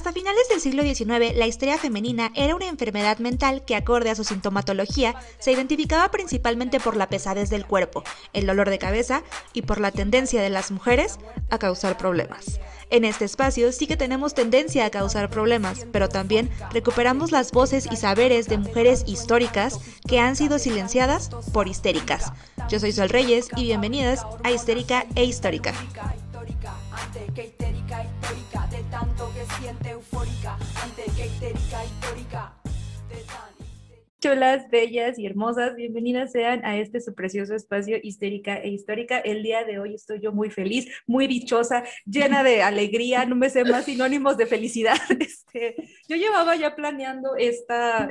Hasta finales del siglo XIX, la histeria femenina era una enfermedad mental que, acorde a su sintomatología, se identificaba principalmente por la pesadez del cuerpo, el dolor de cabeza y por la tendencia de las mujeres a causar problemas. En este espacio sí que tenemos tendencia a causar problemas, pero también recuperamos las voces y saberes de mujeres históricas que han sido silenciadas por histéricas. Yo soy Sol Reyes y bienvenidas a Histérica e Histórica. Chulas, bellas y hermosas, bienvenidas sean a este su precioso espacio Histérica e Histórica. El día de hoy estoy yo muy feliz, muy dichosa, llena de alegría, no me sé más sinónimos de felicidad. Yo llevaba ya planeando esta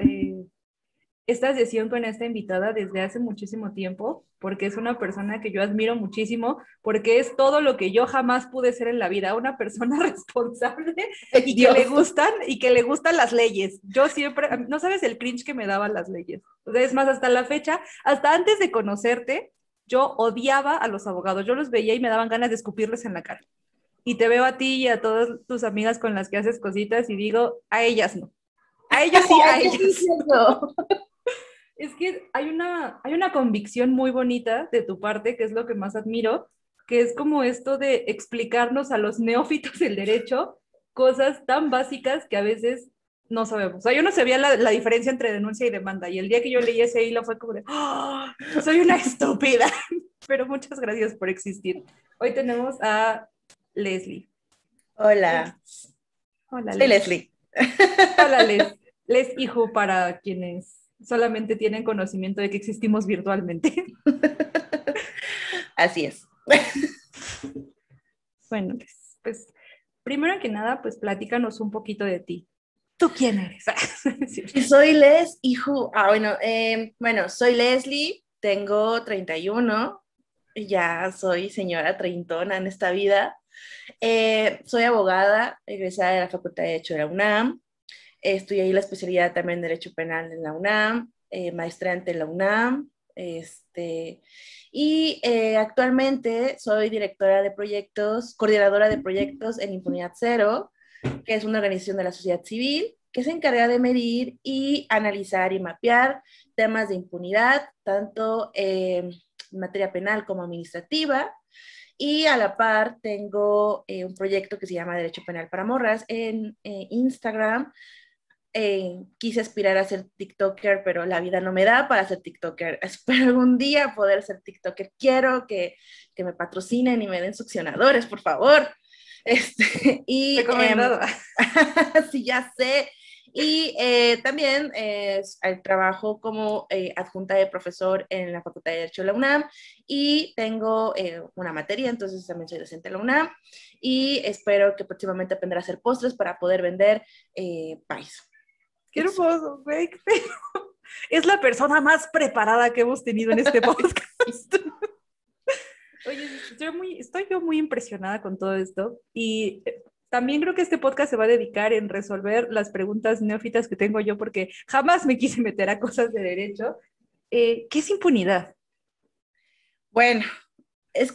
sesión con esta invitada desde hace muchísimo tiempo, porque es una persona que yo admiro muchísimo, porque es todo lo que yo jamás pude ser en la vida, una persona responsable y que le gustan las leyes. Yo siempre, no sabes el cringe que me daban las leyes. Es más, hasta la fecha, hasta antes de conocerte, yo odiaba a los abogados. Yo los veía y me daban ganas de escupirles en la cara. Y te veo a ti y a todas tus amigas con las que haces cositas y digo, a ellas no. A ellos sí, a ellas. Es que hay una convicción muy bonita de tu parte, que es lo que más admiro, que es como esto de explicarnos a los neófitos del derecho cosas tan básicas que a veces no sabemos. O sea, yo no sabía la diferencia entre denuncia y demanda, y el día que yo leí ese hilo fue como de, ¡oh, soy una estúpida! Pero muchas gracias por existir. Hoy tenemos a Leslie. Hola. Hola, soy Leslie. Hola, Les hijo para quienes solamente tienen conocimiento de que existimos virtualmente. Así es. Bueno, pues primero que nada, pues platícanos un poquito de ti. ¿Tú quién eres? Soy Les, hijo. Soy Leslie, tengo 31, ya soy señora treintona en esta vida. Soy abogada, egresada de la Facultad de Derecho de la UNAM. Estudié ahí la especialidad también en Derecho Penal en la UNAM, maestrante en la UNAM, actualmente soy directora de proyectos, coordinadora de proyectos en Impunidad Cero, que es una organización de la sociedad civil que se encarga de medir y analizar y mapear temas de impunidad, tanto en materia penal como administrativa. Y a la par tengo un proyecto que se llama Derecho Penal para Morras en Instagram. Quise aspirar a ser TikToker, pero la vida no me da para ser TikToker. Espero algún día poder ser TikToker. Quiero que me patrocinen y me den succionadores, por favor. Recomendado. Sí, ya sé. Y también trabajo como adjunta de profesor en la Facultad de Derecho de la UNAM y tengo una materia, entonces también soy docente de la UNAM y espero que próximamente aprender a hacer postres para poder vender pies. Qué hermoso, güey. Es la persona más preparada que hemos tenido en este podcast. Oye, estoy yo muy impresionada con todo esto y también creo que este podcast se va a dedicar en resolver las preguntas neófitas que tengo yo porque jamás me quise meter a cosas de derecho. ¿Qué es impunidad? Bueno, es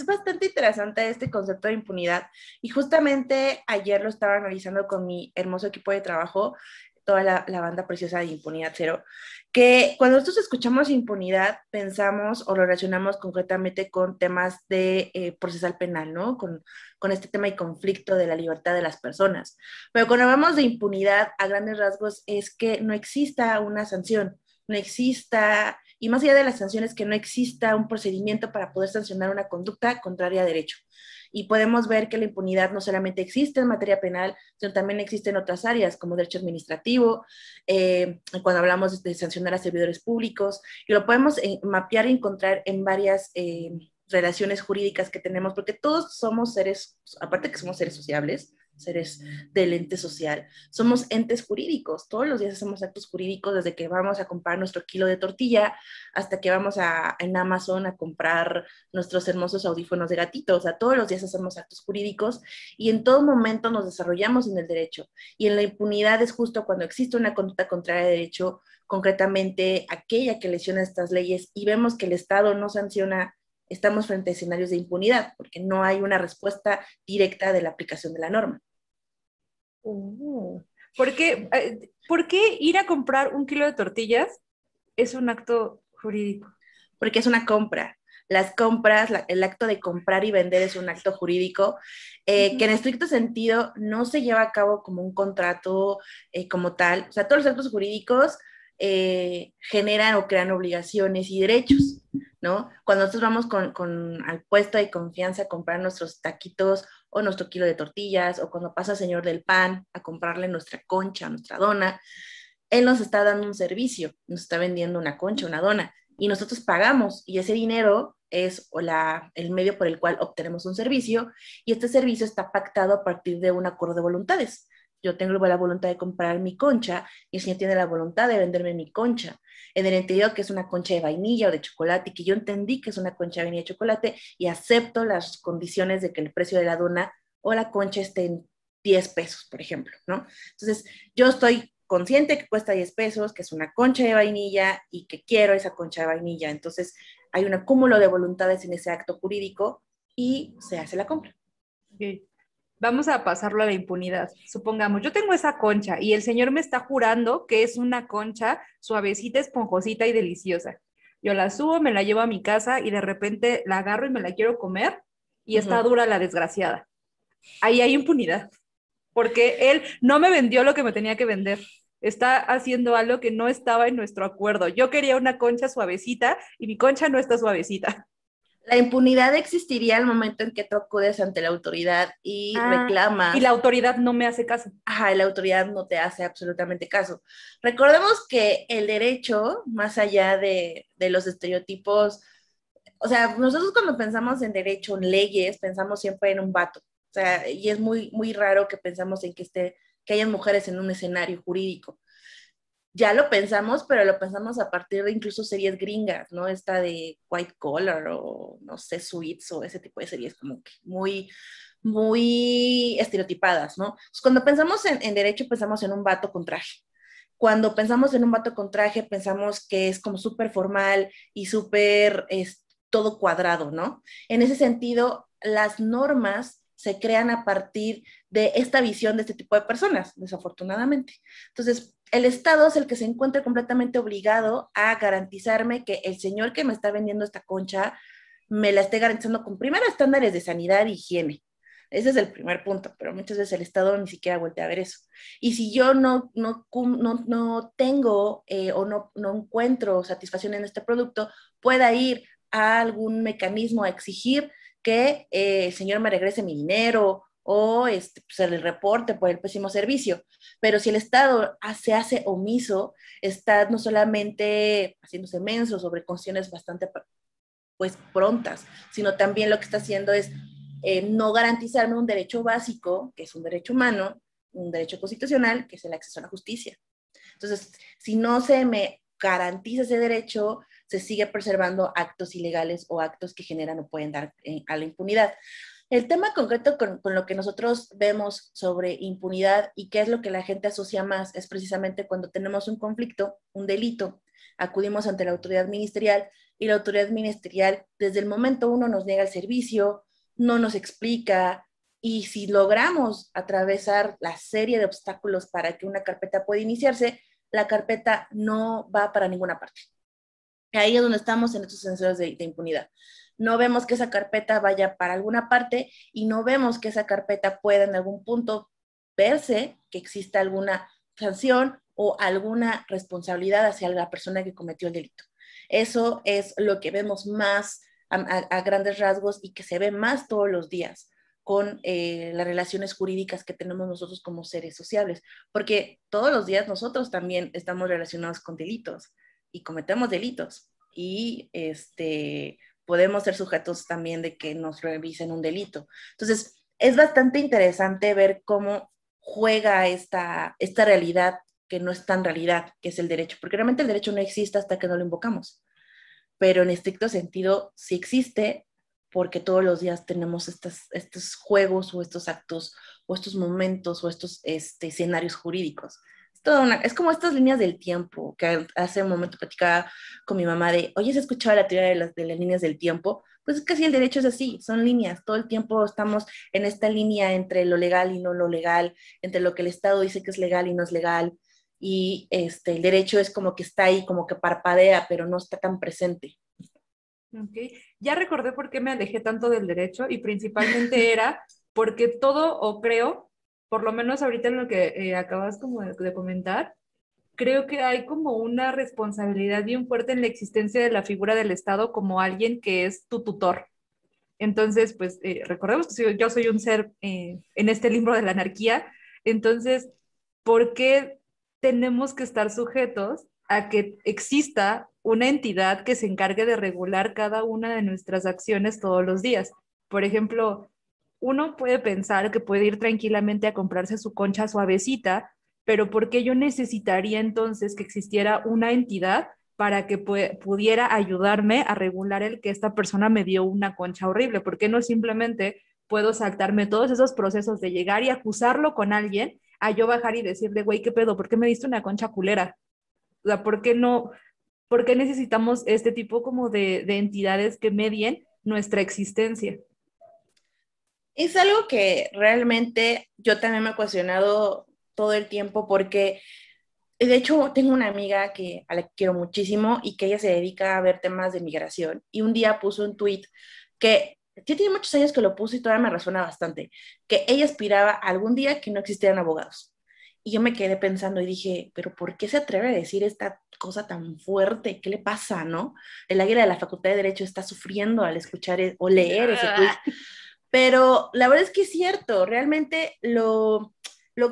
bastante interesante este concepto de impunidad y justamente ayer lo estaba analizando con mi hermoso equipo de trabajo, toda la banda preciosa de Impunidad Cero, que cuando nosotros escuchamos impunidad pensamos o lo relacionamos concretamente con temas de procesal penal, ¿no? Con este tema y conflicto de la libertad de las personas. Pero cuando hablamos de impunidad a grandes rasgos es que no exista una sanción, no exista, y más allá de las sanciones, que no exista un procedimiento para poder sancionar una conducta contraria a derecho. Y podemos ver que la impunidad no solamente existe en materia penal, sino también existe en otras áreas, como derecho administrativo, cuando hablamos de sancionar a servidores públicos, y lo podemos mapear y encontrar en varias relaciones jurídicas que tenemos, porque todos somos seres, aparte que somos seres sociables, seres del ente social, somos entes jurídicos, todos los días hacemos actos jurídicos, desde que vamos a comprar nuestro kilo de tortilla hasta que vamos en Amazon a comprar nuestros hermosos audífonos de gatito. O sea, todos los días hacemos actos jurídicos y en todo momento nos desarrollamos en el derecho, y en la impunidad es justo cuando existe una conducta contraria de derecho, concretamente aquella que lesiona estas leyes, y vemos que el Estado no sanciona. Estamos frente a escenarios de impunidad, porque no hay una respuesta directa de la aplicación de la norma. Uh, ¿por qué ir a comprar 1 kilo de tortillas es un acto jurídico? Porque es una compra. Las compras, el acto de comprar y vender es un acto jurídico que en estricto sentido no se lleva a cabo como un contrato como tal. O sea, todos los actos jurídicos generan o crean obligaciones y derechos, ¿no? Cuando nosotros vamos al puesto de confianza a comprar nuestros taquitos o nuestro kilo de tortillas, o cuando pasa el señor del pan a comprarle nuestra concha, nuestra dona, él nos está dando un servicio, nos está vendiendo una concha, una dona, y nosotros pagamos, y ese dinero es el medio por el cual obtenemos un servicio, y este servicio está pactado a partir de un acuerdo de voluntades. Yo tengo la voluntad de comprar mi concha y el señor tiene la voluntad de venderme mi concha. En el entendido que es una concha de vainilla o de chocolate, y que yo entendí que es una concha de vainilla y chocolate y acepto las condiciones de que el precio de la dona o la concha esté en 10 pesos, por ejemplo, ¿no? Entonces, yo estoy consciente que cuesta 10 pesos, que es una concha de vainilla y que quiero esa concha de vainilla. Entonces, hay un acúmulo de voluntades en ese acto jurídico y se hace la compra. Okay. Vamos a pasarlo a la impunidad. Supongamos, yo tengo esa concha y el señor me está jurando que es una concha suavecita, esponjosita y deliciosa. Yo la subo, me la llevo a mi casa y de repente la agarro y me la quiero comer y está dura la desgraciada. Ahí hay impunidad, porque él no me vendió lo que me tenía que vender. Está haciendo algo que no estaba en nuestro acuerdo. Yo quería una concha suavecita y mi concha no está suavecita. La impunidad existiría al momento en que tú acudes ante la autoridad y reclamas. Y la autoridad no me hace caso. Ajá, la autoridad no te hace absolutamente caso. Recordemos que el derecho, más allá de los estereotipos, o sea, nosotros cuando pensamos en derecho, en leyes, pensamos siempre en un vato. O sea, y es muy, muy raro que pensamos en que hayan mujeres en un escenario jurídico. Ya lo pensamos, pero lo pensamos a partir de incluso series gringas, ¿no? Esta de White Collar o, no sé, Suits o ese tipo de series como que muy, muy estereotipadas, ¿no? Entonces, cuando pensamos en derecho, pensamos en un vato con traje. Cuando pensamos en un vato con traje, pensamos que es como súper formal y súper todo cuadrado, ¿no? En ese sentido, las normas se crean a partir de esta visión de este tipo de personas, desafortunadamente. Entonces, el Estado es el que se encuentra completamente obligado a garantizarme que el señor que me está vendiendo esta concha me la esté garantizando con primero estándares de sanidad e higiene. Ese es el primer punto, pero muchas veces el Estado ni siquiera voltea a ver eso. Y si yo no tengo o no encuentro satisfacción en este producto, pueda ir a algún mecanismo a exigir que el señor me regrese mi dinero o se le reporte por el pésimo servicio. Pero si el Estado se hace omiso, está no solamente haciéndose menso sobre cuestiones bastante pues prontas, sino también lo que está haciendo es no garantizarme un derecho básico, que es un derecho humano, un derecho constitucional, que es el acceso a la justicia. Entonces, si no se me garantiza ese derecho, se sigue preservando actos ilegales o actos que generan o pueden dar a la impunidad. El tema concreto con lo que nosotros vemos sobre impunidad y qué es lo que la gente asocia más es precisamente cuando tenemos un conflicto, un delito, acudimos ante la autoridad ministerial y la autoridad ministerial desde el momento uno nos niega el servicio, no nos explica, y si logramos atravesar la serie de obstáculos para que una carpeta pueda iniciarse, la carpeta no va para ninguna parte. Ahí es donde estamos en estos sensores de impunidad. No vemos que esa carpeta vaya para alguna parte y no vemos que esa carpeta pueda en algún punto verse que exista alguna sanción o alguna responsabilidad hacia la persona que cometió el delito. Eso es lo que vemos más a grandes rasgos y que se ve más todos los días con las relaciones jurídicas que tenemos nosotros como seres sociables, porque todos los días nosotros también estamos relacionados con delitos y cometemos delitos y podemos ser sujetos también de que nos revisen un delito. Entonces, es bastante interesante ver cómo juega esta realidad que no es tan realidad, que es el derecho, porque realmente el derecho no existe hasta que no lo invocamos, pero en estricto sentido sí existe porque todos los días tenemos estos juegos o estos actos o estos momentos o estos escenarios jurídicos. Es como estas líneas del tiempo, que hace un momento platicaba con mi mamá de, oye, ¿has escuchado la teoría de las líneas del tiempo? Pues es que sí, el derecho es así, son líneas, todo el tiempo estamos en esta línea entre lo legal y no lo legal, entre lo que el Estado dice que es legal y no es legal, y el derecho es como que está ahí, como que parpadea, pero no está tan presente. Ok, ya recordé por qué me alejé tanto del derecho y principalmente era porque todo, o creo, por lo menos ahorita en lo que acabas como de comentar, creo que hay como una responsabilidad bien fuerte en la existencia de la figura del Estado como alguien que es tu tutor. Entonces, pues recordemos que yo soy un ser en este libro de la anarquía, entonces, ¿por qué tenemos que estar sujetos a que exista una entidad que se encargue de regular cada una de nuestras acciones todos los días? Por ejemplo, uno puede pensar que puede ir tranquilamente a comprarse su concha suavecita, pero ¿por qué yo necesitaría entonces que existiera una entidad para que pudiera ayudarme a regular el que esta persona me dio una concha horrible? ¿Por qué no simplemente puedo saltarme todos esos procesos de llegar y acusarlo con alguien, a yo bajar y decirle, güey, ¿qué pedo? ¿Por qué me diste una concha culera? O sea, ¿por qué no? ¿Por qué necesitamos este tipo como de entidades que medien nuestra existencia? Es algo que realmente yo también me he cuestionado todo el tiempo porque, de hecho, tengo una amiga a la que quiero muchísimo y que ella se dedica a ver temas de migración y un día puso un tweet que ya tiene muchos años que lo puso y todavía me resuena bastante, que ella aspiraba algún día que no existieran abogados. Y yo me quedé pensando y dije, pero ¿por qué se atreve a decir esta cosa tan fuerte? ¿Qué le pasa, no? El águila de la Facultad de Derecho está sufriendo al escuchar o leer ese tweet. Pero la verdad es que es cierto, realmente lo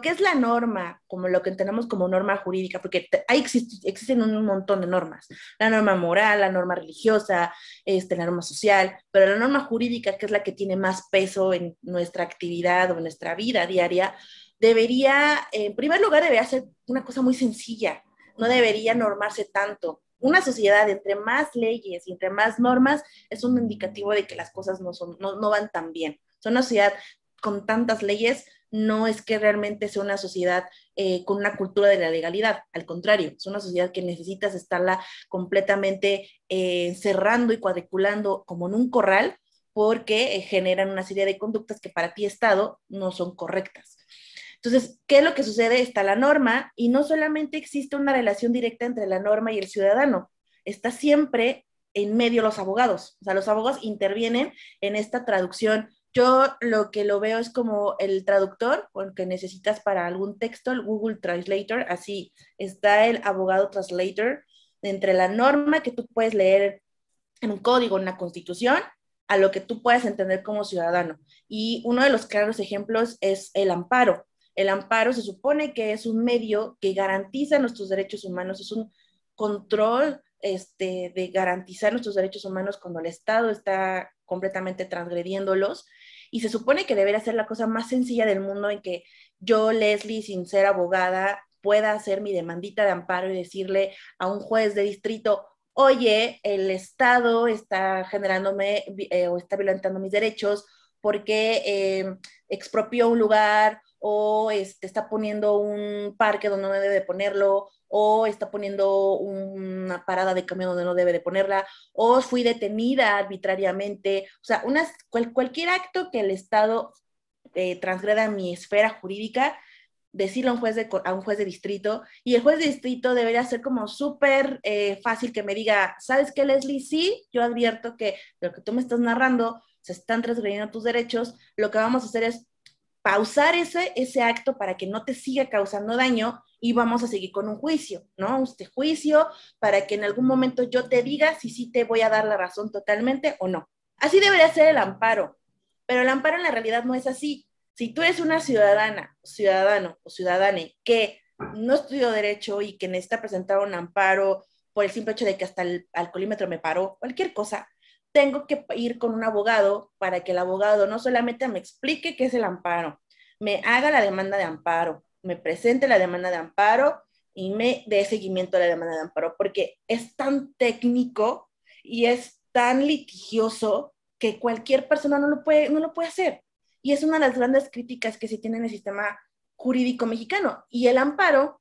que es la norma, como lo que entendemos como norma jurídica, porque existen un montón de normas, la norma moral, la norma religiosa, la norma social, pero la norma jurídica, que es la que tiene más peso en nuestra actividad o en nuestra vida diaria, debería, en primer lugar, debería ser una cosa muy sencilla, no debería normarse tanto. Una sociedad entre más leyes y entre más normas es un indicativo de que las cosas no van tan bien. Son una sociedad con tantas leyes, no es que realmente sea una sociedad con una cultura de la legalidad, al contrario, es una sociedad que necesitas estarla completamente cerrando y cuadriculando como en un corral porque generan una serie de conductas que para ti, Estado, no son correctas. Entonces, ¿qué es lo que sucede? Está la norma y no solamente existe una relación directa entre la norma y el ciudadano, está siempre en medio los abogados. O sea, los abogados intervienen en esta traducción. Yo lo que lo veo es como el traductor, porque necesitas para algún texto, el Google Translator, así está el abogado translator entre la norma que tú puedes leer en un código, en una constitución, a lo que tú puedas entender como ciudadano. Y uno de los claros ejemplos es el amparo. El amparo se supone que es un medio que garantiza nuestros derechos humanos, es un control de garantizar nuestros derechos humanos cuando el Estado está completamente transgrediéndolos. Y se supone que debería ser la cosa más sencilla del mundo en que yo, Leslie, sin ser abogada, pueda hacer mi demandita de amparo y decirle a un juez de distrito, oye, el Estado está generándome o está violentando mis derechos porque expropió un lugar o está poniendo un parque donde no debe de ponerlo, o está poniendo una parada de camión donde no debe de ponerla, o fui detenida arbitrariamente. O sea, cualquier acto que el Estado transgreda en mi esfera jurídica, decirle a un juez de distrito, y el juez de distrito debería ser como súper fácil que me diga, ¿sabes qué, Leslie? Sí, yo advierto que lo que tú me estás narrando se están transgrediendo tus derechos, lo que vamos a hacer es pausar ese acto para que no te siga causando daño y vamos a seguir con un juicio, ¿no? Este juicio para que en algún momento yo te diga si sí te voy a dar la razón totalmente o no. Así debería ser el amparo, pero el amparo en la realidad no es así. Si tú eres una ciudadano o ciudadane que no estudió derecho y que necesita presentar un amparo por el simple hecho de que hasta el alcoholímetro me paró, cualquier cosa, tengo que ir con un abogado para que el abogado no solamente me explique qué es el amparo, me haga la demanda de amparo, me presente la demanda de amparo y me dé seguimiento a la demanda de amparo, porque es tan técnico y es tan litigioso que cualquier persona no lo puede hacer. Y es una de las grandes críticas que se tiene en el sistema jurídico mexicano. Y el amparo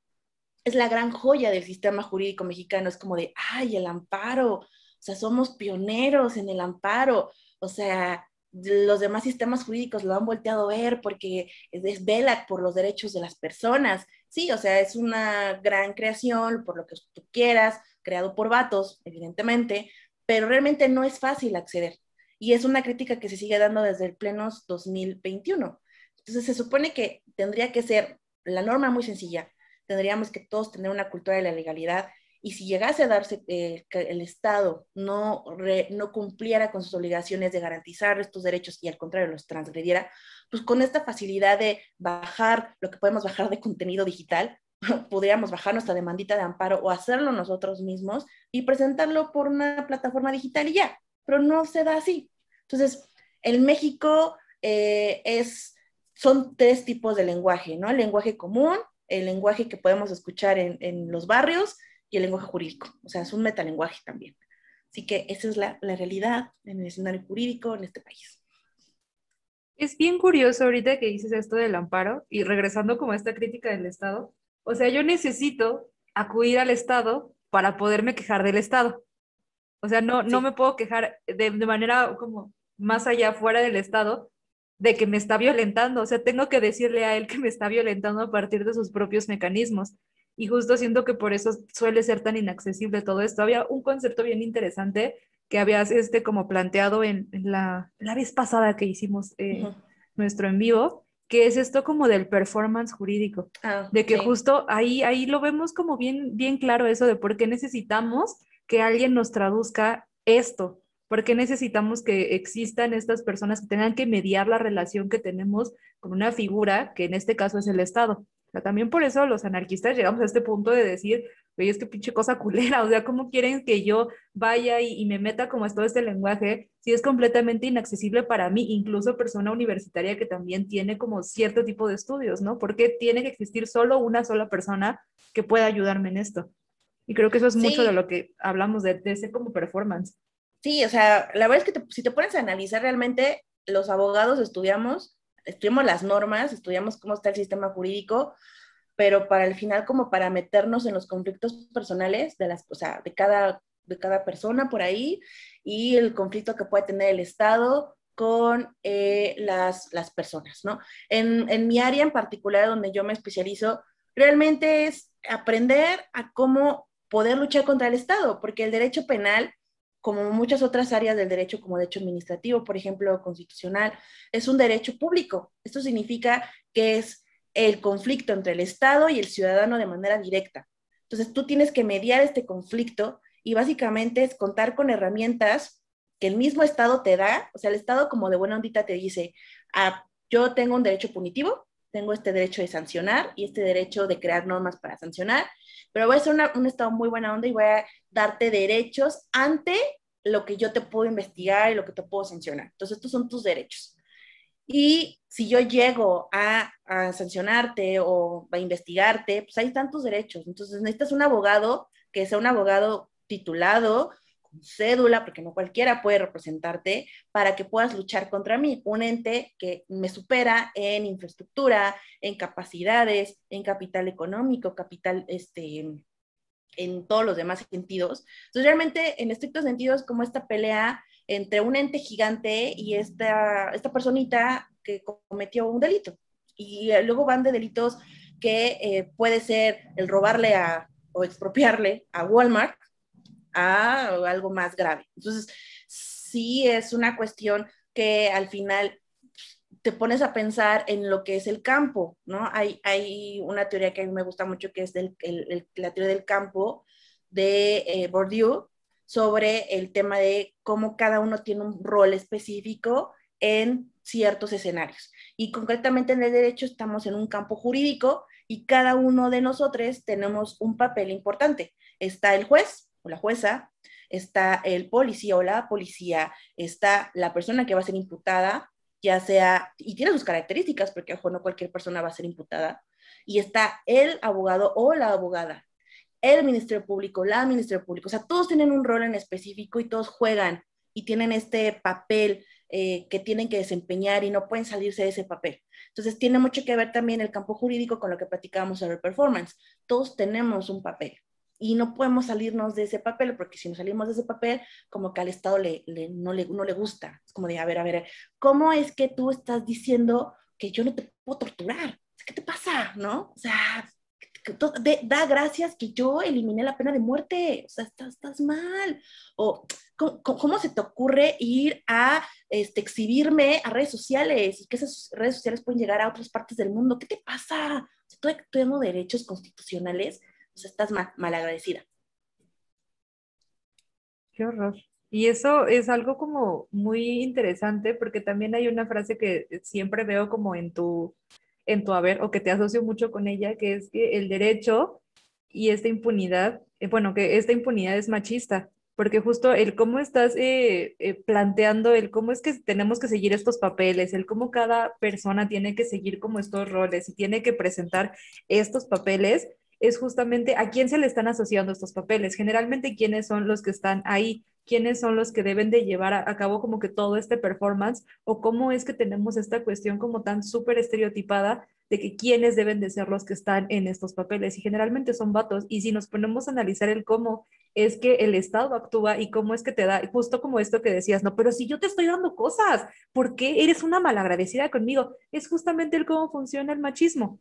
es la gran joya del sistema jurídico mexicano. Es como de, ay, el amparo, o sea, somos pioneros en el amparo, o sea, los demás sistemas jurídicos lo han volteado a ver porque vela por los derechos de las personas. Sí, o sea, es una gran creación, por lo que tú quieras, creado por vatos, evidentemente, pero realmente no es fácil acceder. Y es una crítica que se sigue dando desde el plenos 2021. Entonces se supone que tendría que ser la norma muy sencilla. Tendríamos que todos tener una cultura de la legalidad y si llegase a darse que el Estado no cumpliera con sus obligaciones de garantizar estos derechos y al contrario los transgrediera, pues con esta facilidad de bajar lo que podemos bajar de contenido digital, podríamos bajar nuestra demandita de amparo o hacerlo nosotros mismos y presentarlo por una plataforma digital y ya, pero no se da así. Entonces, en México son tres tipos de lenguaje, ¿no? El lenguaje común, el lenguaje que podemos escuchar en los barrios y el lenguaje jurídico. O sea, es un metalenguaje también. Así que esa es la realidad en el escenario jurídico en este país. Es bien curioso ahorita que dices esto del amparo y regresando como a esta crítica del Estado. O sea, yo necesito acudir al Estado para poderme quejar del Estado. O sea, no Sí. me puedo quejar de manera como más allá, fuera del Estado, de que me está violentando. O sea, tengo que decirle a él que me está violentando a partir de sus propios mecanismos. Y justo siento que por eso suele ser tan inaccesible todo esto. Había un concepto bien interesante que habías como planteado en la vez pasada que hicimos Uh-huh. nuestro en vivo, que es esto como del performance jurídico, de que Sí. justo ahí lo vemos como bien claro eso de por qué necesitamos que alguien nos traduzca esto, por qué necesitamos que existan estas personas que tengan que mediar la relación que tenemos con una figura, que en este caso es el Estado. O sea, también por eso los anarquistas llegamos a este punto de decir, oye, es que pinche cosa culera, o sea, ¿cómo quieren que yo vaya y me meta como es todo este lenguaje si es completamente inaccesible para mí, incluso persona universitaria que también tiene como cierto tipo de estudios, ¿no? Porque tiene que existir solo una sola persona que pueda ayudarme en esto. Y creo que eso es mucho de Sí, lo que hablamos de ese como performance. sí, o sea, la verdad es que si te pones a analizar realmente, los abogados estudiamos las normas, estudiamos cómo está el sistema jurídico, pero para el final como para meternos en los conflictos personales o sea, de cada persona por ahí y el conflicto que puede tener el Estado con las personas, ¿no? En mi área en particular, donde yo me especializo, realmente es aprender a cómo poder luchar contra el Estado, porque el derecho penal, como muchas otras áreas del derecho, como derecho administrativo, por ejemplo, constitucional, es un derecho público. Esto significa que es el conflicto entre el Estado y el ciudadano de manera directa. Entonces, tú tienes que mediar este conflicto y básicamente es contar con herramientas que el mismo Estado te da. O sea, el Estado como de buena ondita te dice, yo tengo un derecho punitivo, tengo este derecho de sancionar y este derecho de crear normas para sancionar, pero voy a ser un Estado muy buena onda y voy a darte derechos ante lo que yo te puedo investigar y lo que te puedo sancionar. Entonces, estos son tus derechos. Y si yo llego a sancionarte o a investigarte, pues ahí están tus derechos. Entonces necesitas un abogado que sea un abogado titulado, con cédula, porque no cualquiera puede representarte, para que puedas luchar contra mí. Un ente que me supera en infraestructura, en capacidades, en capital económico, capital, en todos los demás sentidos. Entonces, realmente, en estrictos sentidos, como esta pelea entre un ente gigante y esta personita que cometió un delito. Y luego van de delitos que puede ser el robarle o expropiarle a Walmart a algo más grave. Entonces, sí es una cuestión que al final te pones a pensar en lo que es el campo, ¿no? Hay una teoría que a mí me gusta mucho que es la teoría del campo de Bourdieu sobre el tema de cómo cada uno tiene un rol específico en ciertos escenarios. Y concretamente en el derecho estamos en un campo jurídico y cada uno de nosotros tenemos un papel importante. Está el juez o la jueza, está el policía o la policía, está la persona que va a ser imputada, ya sea, y tiene sus características, porque ojo, no cualquier persona va a ser imputada, y está el abogado o la abogada, el Ministerio Público, la Ministerio Público, o sea, todos tienen un rol en específico y todos juegan y tienen este papel que tienen que desempeñar y no pueden salirse de ese papel. Entonces, tiene mucho que ver también el campo jurídico con lo que platicábamos sobre performance. Todos tenemos un papel. y no podemos salirnos de ese papel, porque si nos salimos de ese papel, como que al Estado no le gusta. Es como de, a ver, ¿cómo es que tú estás diciendo que yo no te puedo torturar? ¿Qué te pasa? ¿No? O sea, da gracias que yo eliminé la pena de muerte, o sea, estás mal. O, ¿cómo se te ocurre ir a exhibirme a redes sociales y que esas redes sociales pueden llegar a otras partes del mundo? ¿Qué te pasa? Si tú tengo derechos constitucionales, o sea, estás mal agradecida. Qué horror. Y eso es algo como muy interesante porque también hay una frase que siempre veo como en tu haber o que te asocio mucho con ella, que es que el derecho y esta impunidad, bueno, que esta impunidad es machista, porque justo el cómo estás planteando, el cómo es que tenemos que seguir estos papeles, el cómo cada persona tiene que seguir como estos roles y tiene que presentar estos papeles es justamente a quién se le están asociando estos papeles. Generalmente, quiénes son los que están ahí, quiénes son los que deben de llevar a cabo como que todo este performance o cómo es que tenemos esta cuestión como tan súper estereotipada de que quiénes deben de ser los que están en estos papeles y generalmente son vatos y si nos ponemos a analizar el cómo es que el Estado actúa y cómo es que te da, justo como esto que decías, no, pero si yo te estoy dando cosas, ¿por qué eres una malagradecida conmigo? Es justamente el cómo funciona el machismo.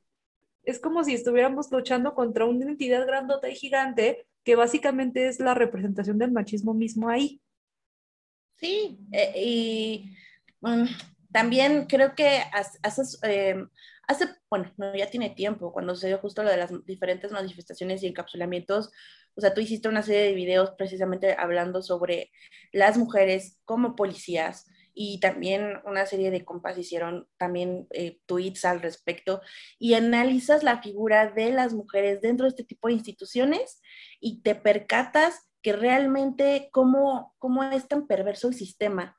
Es como si estuviéramos luchando contra una entidad grandota y gigante que básicamente es la representación del machismo mismo ahí. Sí, um, también creo que bueno, no, ya tiene tiempo, cuando se dio justo lo de las diferentes manifestaciones y encapsulamientos, o sea, tú hiciste una serie de videos precisamente hablando sobre las mujeres como policías y también una serie de compas hicieron también tweets al respecto y analizas la figura de las mujeres dentro de este tipo de instituciones y te percatas que realmente cómo es tan perverso el sistema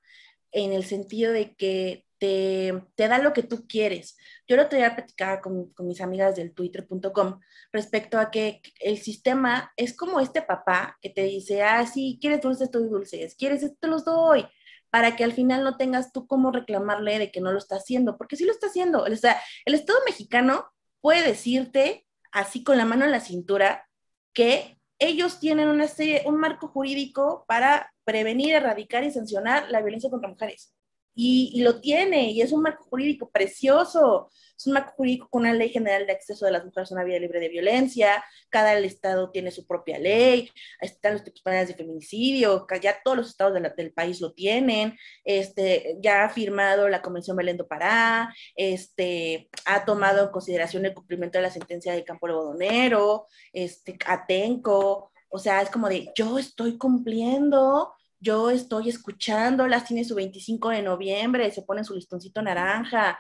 en el sentido de que te da lo que tú quieres. Yo el otro día platicaba con mis amigas del twitter.com respecto a que el sistema es como este papá que te dice, ah, sí, quieres dulces, te doy dulces, quieres esto, te los doy, para que al final no tengas tú cómo reclamarle de que no lo está haciendo, porque sí lo está haciendo. O sea, el Estado mexicano puede decirte así con la mano en la cintura que ellos tienen un marco jurídico para prevenir, erradicar y sancionar la violencia contra mujeres. Y lo tiene, y es un marco jurídico precioso. Es un marco jurídico con una ley general de acceso de las mujeres a una vida libre de violencia. Cada estado tiene su propia ley. Están los tipos penales de feminicidio. Ya todos los estados del país lo tienen. Ya ha firmado la Convención Belén do Pará. Ha tomado en consideración el cumplimiento de la sentencia de Campo Algodonero. Atenco. O sea, es como de, yo estoy cumpliendo, yo estoy escuchándolas, tiene su 25 de noviembre, se ponen su listoncito naranja,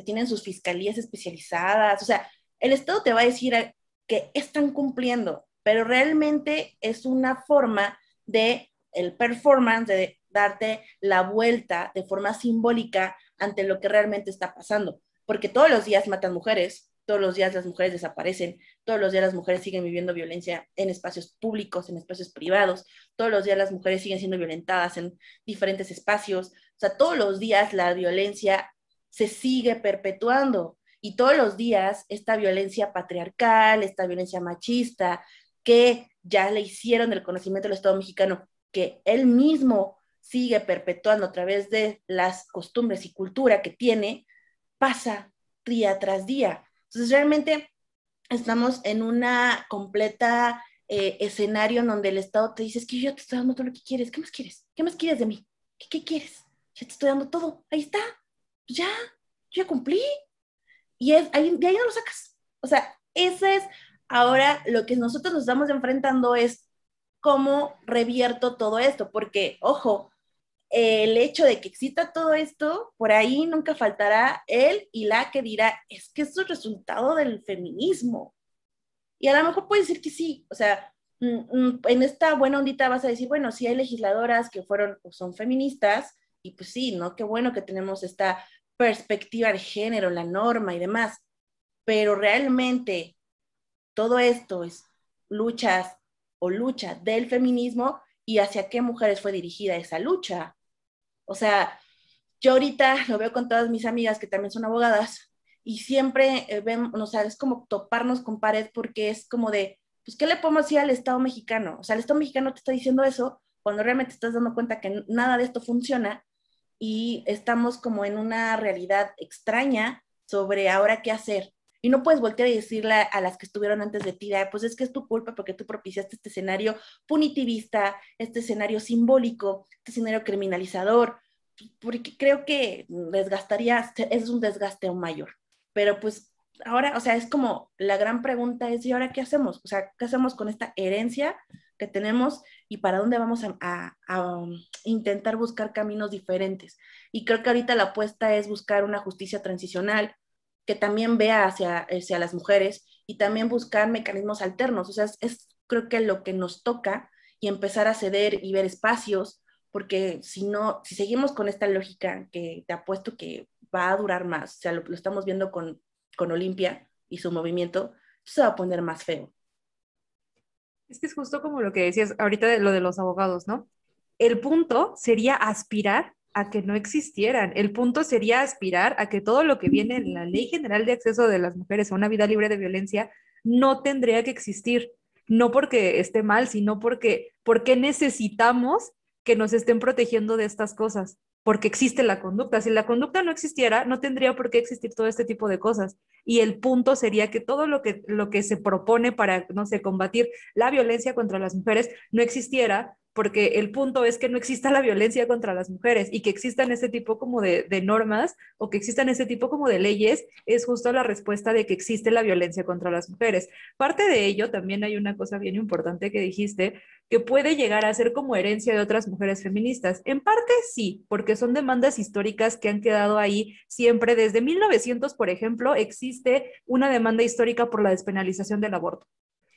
tienen sus fiscalías especializadas, o sea, el Estado te va a decir que están cumpliendo, pero realmente es una forma de el performance, de darte la vuelta de forma simbólica ante lo que realmente está pasando, porque todos los días matan mujeres, todos los días las mujeres desaparecen, todos los días las mujeres siguen viviendo violencia en espacios públicos, en espacios privados, todos los días las mujeres siguen siendo violentadas en diferentes espacios, o sea, todos los días la violencia se sigue perpetuando y todos los días esta violencia patriarcal, esta violencia machista, que ya le hicieron del conocimiento del Estado mexicano, que él mismo sigue perpetuando a través de las costumbres y cultura que tiene, pasa día tras día. Entonces, realmente estamos en una completa escenario en donde el Estado te dice, es que yo te estoy dando todo lo que quieres, ¿qué más quieres? ¿Qué más quieres de mí? ¿Qué quieres? Ya te estoy dando todo, ahí está, pues ya, yo ya cumplí, y de ahí no lo sacas. O sea, ese es ahora lo que nosotros nos estamos enfrentando es cómo revierto todo esto, porque, ojo, el hecho de que exista todo esto, por ahí nunca faltará él y la que dirá, es que es el resultado del feminismo. Y a lo mejor puede decir que sí, o sea, en esta buena ondita vas a decir, bueno, sí hay legisladoras que fueron o son feministas, y pues sí, ¿no? Qué bueno que tenemos esta perspectiva de género, la norma y demás, pero realmente todo esto es luchas o lucha del feminismo y hacia qué mujeres fue dirigida esa lucha. O sea, yo ahorita lo veo con todas mis amigas que también son abogadas y siempre ven, o sea, es como toparnos con pared porque es como de, pues, ¿qué le podemos decir al Estado mexicano? O sea, el Estado mexicano te está diciendo eso cuando realmente te estás dando cuenta que nada de esto funciona y estamos como en una realidad extraña sobre ahora qué hacer. Y no puedes voltear y decirle a las que estuvieron antes de ti, pues es que es tu culpa porque tú propiciaste este escenario punitivista, este escenario simbólico, este escenario criminalizador, porque creo que desgastaría, es un desgaste aún mayor. Pero pues ahora, o sea, es como la gran pregunta es, ¿y ahora qué hacemos? O sea, ¿qué hacemos con esta herencia que tenemos y para dónde vamos a intentar buscar caminos diferentes? Y creo que ahorita la apuesta es buscar una justicia transicional que también vea hacia las mujeres y también buscar mecanismos alternos. O sea, creo que lo que nos toca y empezar a ceder y ver espacios, porque si no, si seguimos con esta lógica que te apuesto que va a durar más, o sea, lo estamos viendo con Olimpia y su movimiento, se va a poner más feo. Es que es justo como lo que decías ahorita de lo de los abogados, ¿no? El punto sería aspirar a que no existieran. El punto sería aspirar a que todo lo que viene en la Ley General de Acceso de las Mujeres a una vida libre de violencia no tendría que existir. No porque esté mal, sino porque necesitamos que nos estén protegiendo de estas cosas, porque existe la conducta. Si la conducta no existiera, no tendría por qué existir todo este tipo de cosas. Y el punto sería que todo lo que se propone para, no sé, combatir la violencia contra las mujeres no existiera, porque el punto es que no exista la violencia contra las mujeres y que existan ese tipo como de normas o que existan ese tipo como de leyes es justo la respuesta de que existe la violencia contra las mujeres. Parte de ello, también hay una cosa bien importante que dijiste, que puede llegar a ser como herencia de otras mujeres feministas. En parte sí, porque son demandas históricas que han quedado ahí siempre. Desde 1900, por ejemplo, existe una demanda histórica por la despenalización del aborto.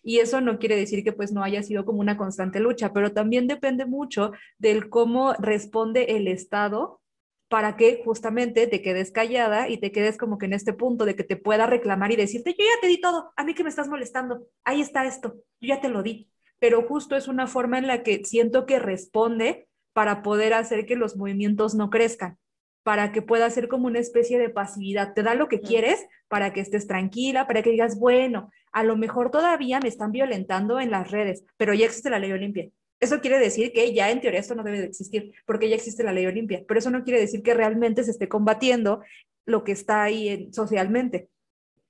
Y eso no quiere decir que pues no haya sido como una constante lucha, pero también depende mucho del cómo responde el Estado para que justamente te quedes callada y te quedes como que en este punto de que te pueda reclamar y decirte, yo ya te di todo, a mí que me estás molestando, ahí está esto, yo ya te lo di. Pero justo es una forma en la que siento que responde para poder hacer que los movimientos no crezcan, para que pueda ser como una especie de pasividad. Te da lo que quieres para que estés tranquila, para que digas, bueno, a lo mejor todavía me están violentando en las redes, pero ya existe la ley Olimpia. Eso quiere decir que ya en teoría esto no debe de existir, porque ya existe la ley Olimpia, pero eso no quiere decir que realmente se esté combatiendo lo que está ahí socialmente.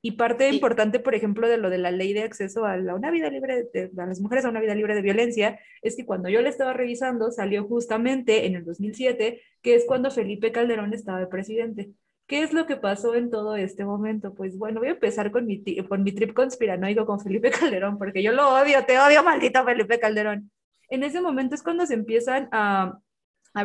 Y parte Sí. importante, por ejemplo, de lo de la ley de acceso a una vida libre, a las mujeres a una vida libre de violencia, es que cuando yo le estaba revisando, salió justamente en el 2007, que es cuando Felipe Calderón estaba de presidente. ¿Qué es lo que pasó en todo este momento? Pues bueno, voy a empezar con mi trip conspiranoico con Felipe Calderón, porque yo lo odio, te odio, maldito Felipe Calderón. En ese momento es cuando se empiezan a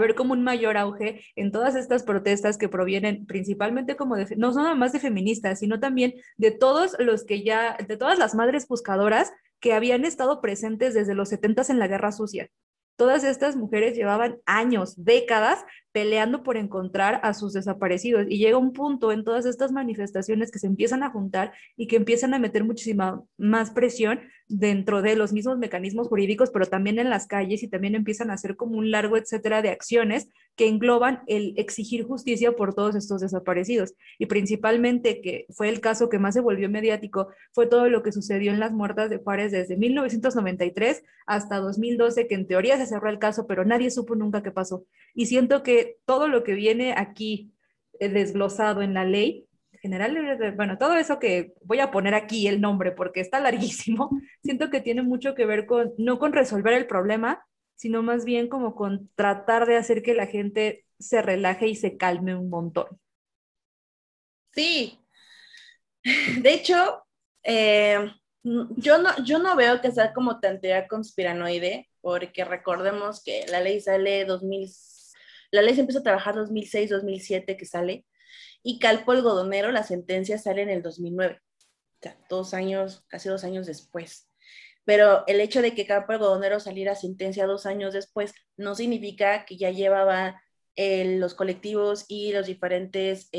ver como un mayor auge en todas estas protestas que provienen principalmente como de, no nada más de feministas, sino también de todos los que ya, de todas las madres buscadoras que habían estado presentes desde los 70 en la Guerra Sucia. Todas estas mujeres llevaban años, décadas, peleando por encontrar a sus desaparecidos y llega un punto en todas estas manifestaciones que se empiezan a juntar y que empiezan a meter muchísima más presión dentro de los mismos mecanismos jurídicos, pero también en las calles y también empiezan a hacer como un largo etcétera de acciones que engloban el exigir justicia por todos estos desaparecidos. Y principalmente, que fue el caso que más se volvió mediático, fue todo lo que sucedió en las muertas de Juárez desde 1993 hasta 2012, que en teoría se cerró el caso, pero nadie supo nunca qué pasó. Y siento que todo lo que viene aquí desglosado en la ley general, bueno, todo eso que voy a poner aquí el nombre porque está larguísimo, siento que tiene mucho que ver con, no con resolver el problema, sino más bien como con tratar de hacer que la gente se relaje y se calme un montón. Sí, de hecho, yo no veo que sea como tan teoría conspiranoide, porque recordemos que la ley sale 2000, la ley se empieza a trabajar 2006, 2007 que sale, y Calpo Algodonero, la sentencia sale en el 2009, o sea, 2 años, casi 2 años después. Pero el hecho de que Calpo Algodonero saliera sentencia 2 años después no significa que ya llevaba los colectivos y los diferentes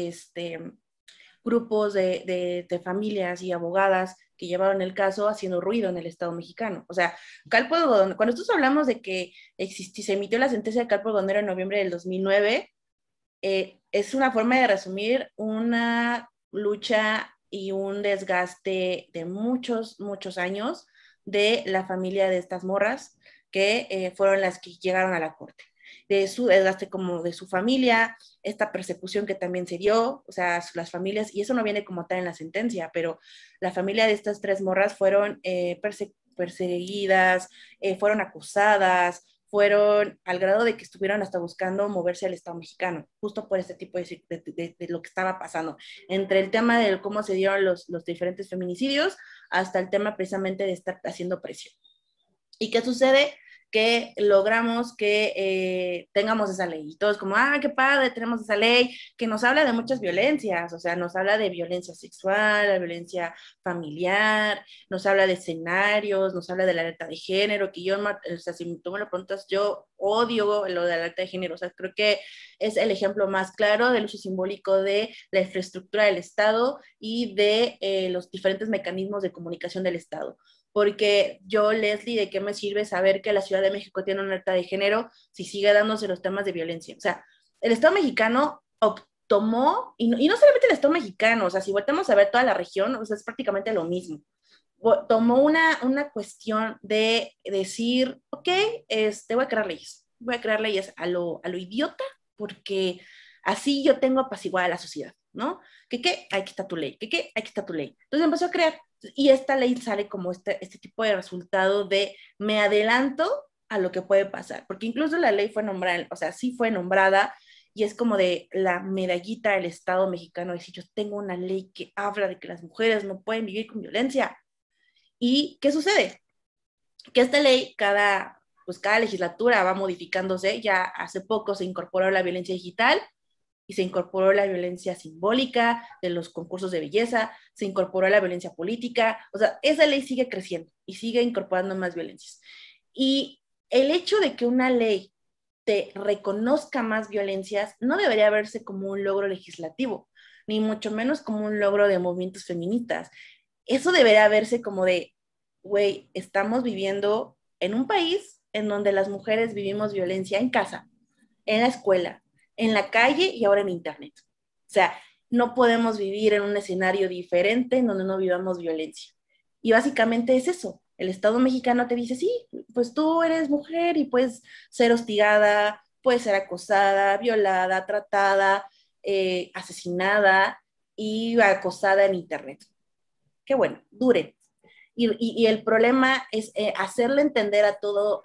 grupos de familias y abogadas que llevaron el caso haciendo ruido en el Estado mexicano. O sea, Calpo Algodonero, cuando nosotros hablamos de que se emitió la sentencia de Calpo Algodonero en noviembre del 2009, es una forma de resumir una lucha y un desgaste de muchos, muchos años, de la familia de estas morras, que fueron las que llegaron a la corte. De su desgaste como de su familia, esta persecución que también se dio, o sea, las familias, y eso no viene como tal en la sentencia, pero la familia de estas 3 morras fueron perseguidas, fueron acusadas, fueron al grado de que estuvieron hasta buscando moverse al Estado mexicano, justo por este tipo de lo que estaba pasando, entre el tema de cómo se dieron los diferentes feminicidios, hasta el tema precisamente de estar haciendo presión. ¿Y qué sucede? Que logramos que tengamos esa ley. Y todos como, qué padre, tenemos esa ley, que nos habla de muchas violencias, o sea, nos habla de violencia sexual, de violencia familiar, nos habla de escenarios, nos habla de la alerta de género, que yo, o sea, si tú me lo preguntas, yo odio lo de la alerta de género, o sea, creo que es el ejemplo más claro del uso simbólico de la infraestructura del Estado y de los diferentes mecanismos de comunicación del Estado. Porque yo, Leslie, ¿de qué me sirve saber que la Ciudad de México tiene una alerta de género si sigue dándose los temas de violencia? O sea, el Estado mexicano tomó, y no solamente el Estado mexicano, o sea, si volvemos a ver toda la región, o sea, es prácticamente lo mismo. Tomó una cuestión de decir, ok, voy a crear leyes a lo idiota, porque así yo tengo apaciguada a la sociedad, ¿no? ¿Qué? Aquí está tu ley. ¿Qué? Aquí está tu ley. Entonces empezó a crear. Y esta ley sale como este tipo de resultado de me adelanto a lo que puede pasar, porque incluso la ley fue nombrada, o sea, sí fue nombrada, y es como de la medallita del Estado mexicano, decir, yo tengo una ley que habla de que las mujeres no pueden vivir con violencia. ¿Y qué sucede? Que esta ley, cada legislatura va modificándose. Ya hace poco se incorporó la violencia digital, y se incorporó la violencia simbólica de los concursos de belleza, se incorporó la violencia política, o sea, esa ley sigue creciendo y sigue incorporando más violencias. Y el hecho de que una ley te reconozca más violencias no debería verse como un logro legislativo, ni mucho menos como un logro de movimientos feministas. Eso debería verse como de, güey, estamos viviendo en un país en donde las mujeres vivimos violencia en casa, en la escuela, en la calle y ahora en internet. O sea, no podemos vivir en un escenario diferente en donde no vivamos violencia. Y básicamente es eso. El Estado mexicano te dice, sí, pues tú eres mujer y puedes ser hostigada, puedes ser acosada, violada, tratada, asesinada y acosada en internet. Qué bueno, dure. Y el problema es hacerle entender a todos,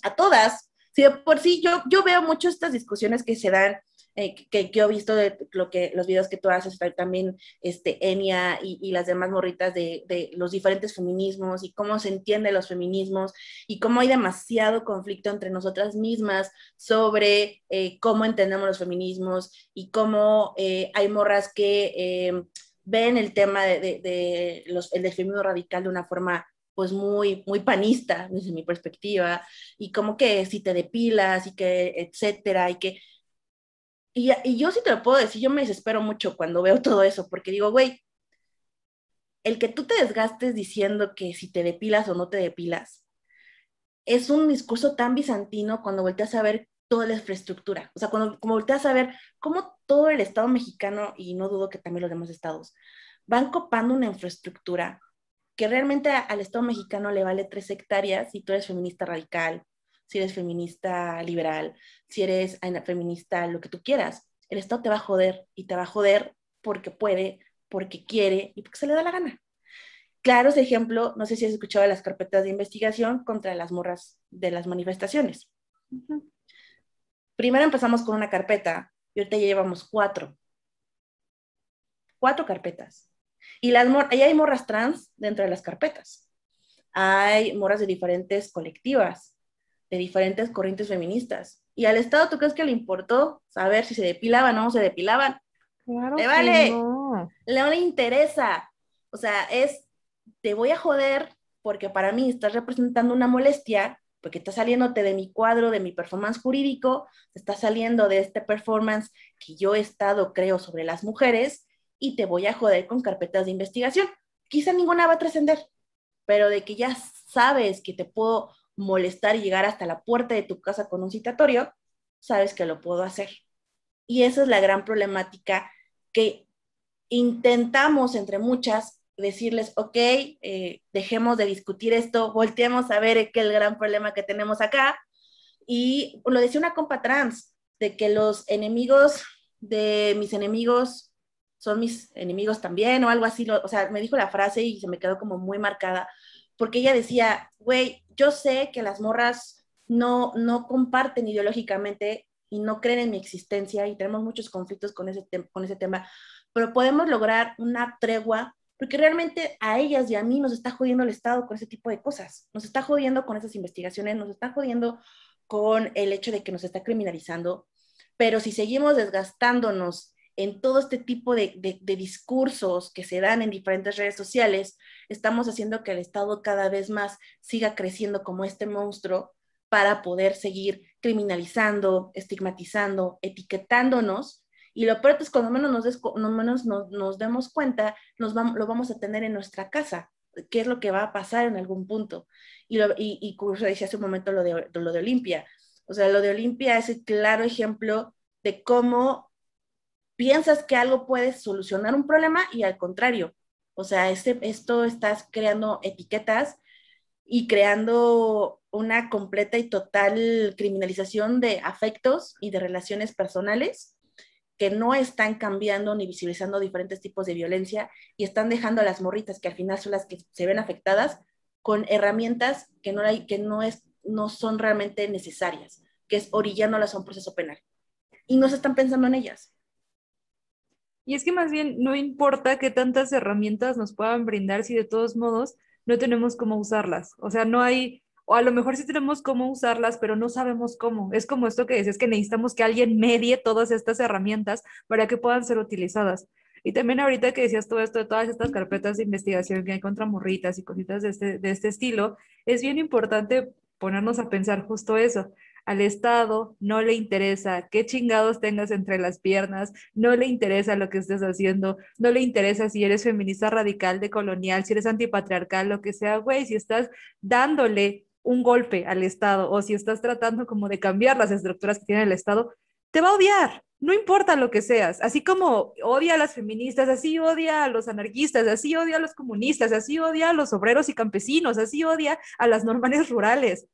a todas. Si de por sí yo veo mucho estas discusiones que se dan, que yo he visto de los videos que tú haces, también Enia y las demás morritas de los diferentes feminismos y cómo se entienden los feminismos y cómo hay demasiado conflicto entre nosotras mismas sobre cómo entendemos los feminismos y cómo hay morras que ven el tema del feminismo radical de una forma pues muy, muy panista desde mi perspectiva, y como que si te depilas y que etcétera, y yo sí te lo puedo decir, yo me desespero mucho cuando veo todo eso, porque digo, güey, el que tú te desgastes diciendo que si te depilas o no te depilas, es un discurso tan bizantino cuando volteas a ver toda la infraestructura, o sea, como volteas a ver cómo todo el Estado mexicano, y no dudo que también los demás estados, van copando una infraestructura que realmente al Estado mexicano le vale 3 hectáreas si tú eres feminista radical, si eres feminista liberal, si eres feminista, lo que tú quieras. El Estado te va a joder, y te va a joder porque puede, porque quiere y porque se le da la gana. Claro, ese ejemplo, no sé si has escuchado de las carpetas de investigación contra las morras de las manifestaciones. Uh-huh. Primero empezamos con una carpeta y ahorita ya llevamos 4. 4 carpetas. Y ahí hay morras trans dentro de las carpetas. Hay morras de diferentes colectivas, de diferentes corrientes feministas. ¿Y al Estado tú crees que le importó saber si se depilaban o no se depilaban? Claro, le vale, no le interesa. O sea, te voy a joder porque para mí estás representando una molestia, porque estás saliéndote de mi cuadro, de mi performance jurídico, te estás saliendo de este performance que yo he estado, creo, sobre las mujeres, y te voy a joder con carpetas de investigación. Quizá ninguna va a trascender, pero de que ya sabes que te puedo molestar y llegar hasta la puerta de tu casa con un citatorio, sabes que lo puedo hacer. Y esa es la gran problemática que intentamos entre muchas decirles, ok, dejemos de discutir esto, volteemos a ver qué es el gran problema que tenemos acá. Y lo decía una compa trans, de que los enemigos de mis enemigos son mis enemigos también, o algo así, o sea, me dijo la frase y se me quedó como muy marcada, porque ella decía, güey, yo sé que las morras no comparten ideológicamente y no creen en mi existencia y tenemos muchos conflictos con ese tema, pero podemos lograr una tregua porque realmente a ellas y a mí nos está jodiendo el Estado con ese tipo de cosas, nos está jodiendo con esas investigaciones, nos está jodiendo con el hecho de que nos está criminalizando, pero si seguimos desgastándonos en todo este tipo de discursos que se dan en diferentes redes sociales, estamos haciendo que el Estado cada vez más siga creciendo como este monstruo para poder seguir criminalizando, estigmatizando, etiquetándonos. Y lo peor es cuando menos nos demos cuenta, lo vamos a tener en nuestra casa. ¿Qué es lo que va a pasar en algún punto? Y como decía hace un momento lo de Olimpia. O sea, lo de Olimpia es el claro ejemplo de cómo piensas que algo puede solucionar un problema y al contrario. O sea, esto estás creando etiquetas y creando una completa y total criminalización de afectos y de relaciones personales que no están cambiando ni visibilizando diferentes tipos de violencia y están dejando a las morritas, que al final son las que se ven afectadas, con herramientas no son realmente necesarias, que es orillándolas a un proceso penal. Y no se están pensando en ellas. Y es que más bien no importa qué tantas herramientas nos puedan brindar si de todos modos no tenemos cómo usarlas. O sea, no hay, o a lo mejor sí tenemos cómo usarlas, pero no sabemos cómo. Es como esto que decías, que necesitamos que alguien medie todas estas herramientas para que puedan ser utilizadas. Y también ahorita que decías todo esto de todas estas carpetas de investigación que hay contra morritas y cositas de este estilo, es bien importante ponernos a pensar justo eso. Al Estado no le interesa qué chingados tengas entre las piernas, no le interesa lo que estés haciendo, no le interesa si eres feminista radical, decolonial, si eres antipatriarcal, lo que sea, güey, si estás dándole un golpe al Estado o si estás tratando como de cambiar las estructuras que tiene el Estado, te va a odiar. No importa lo que seas, así como odia a las feministas, así odia a los anarquistas, así odia a los comunistas, así odia a los obreros y campesinos, así odia a las normales rurales.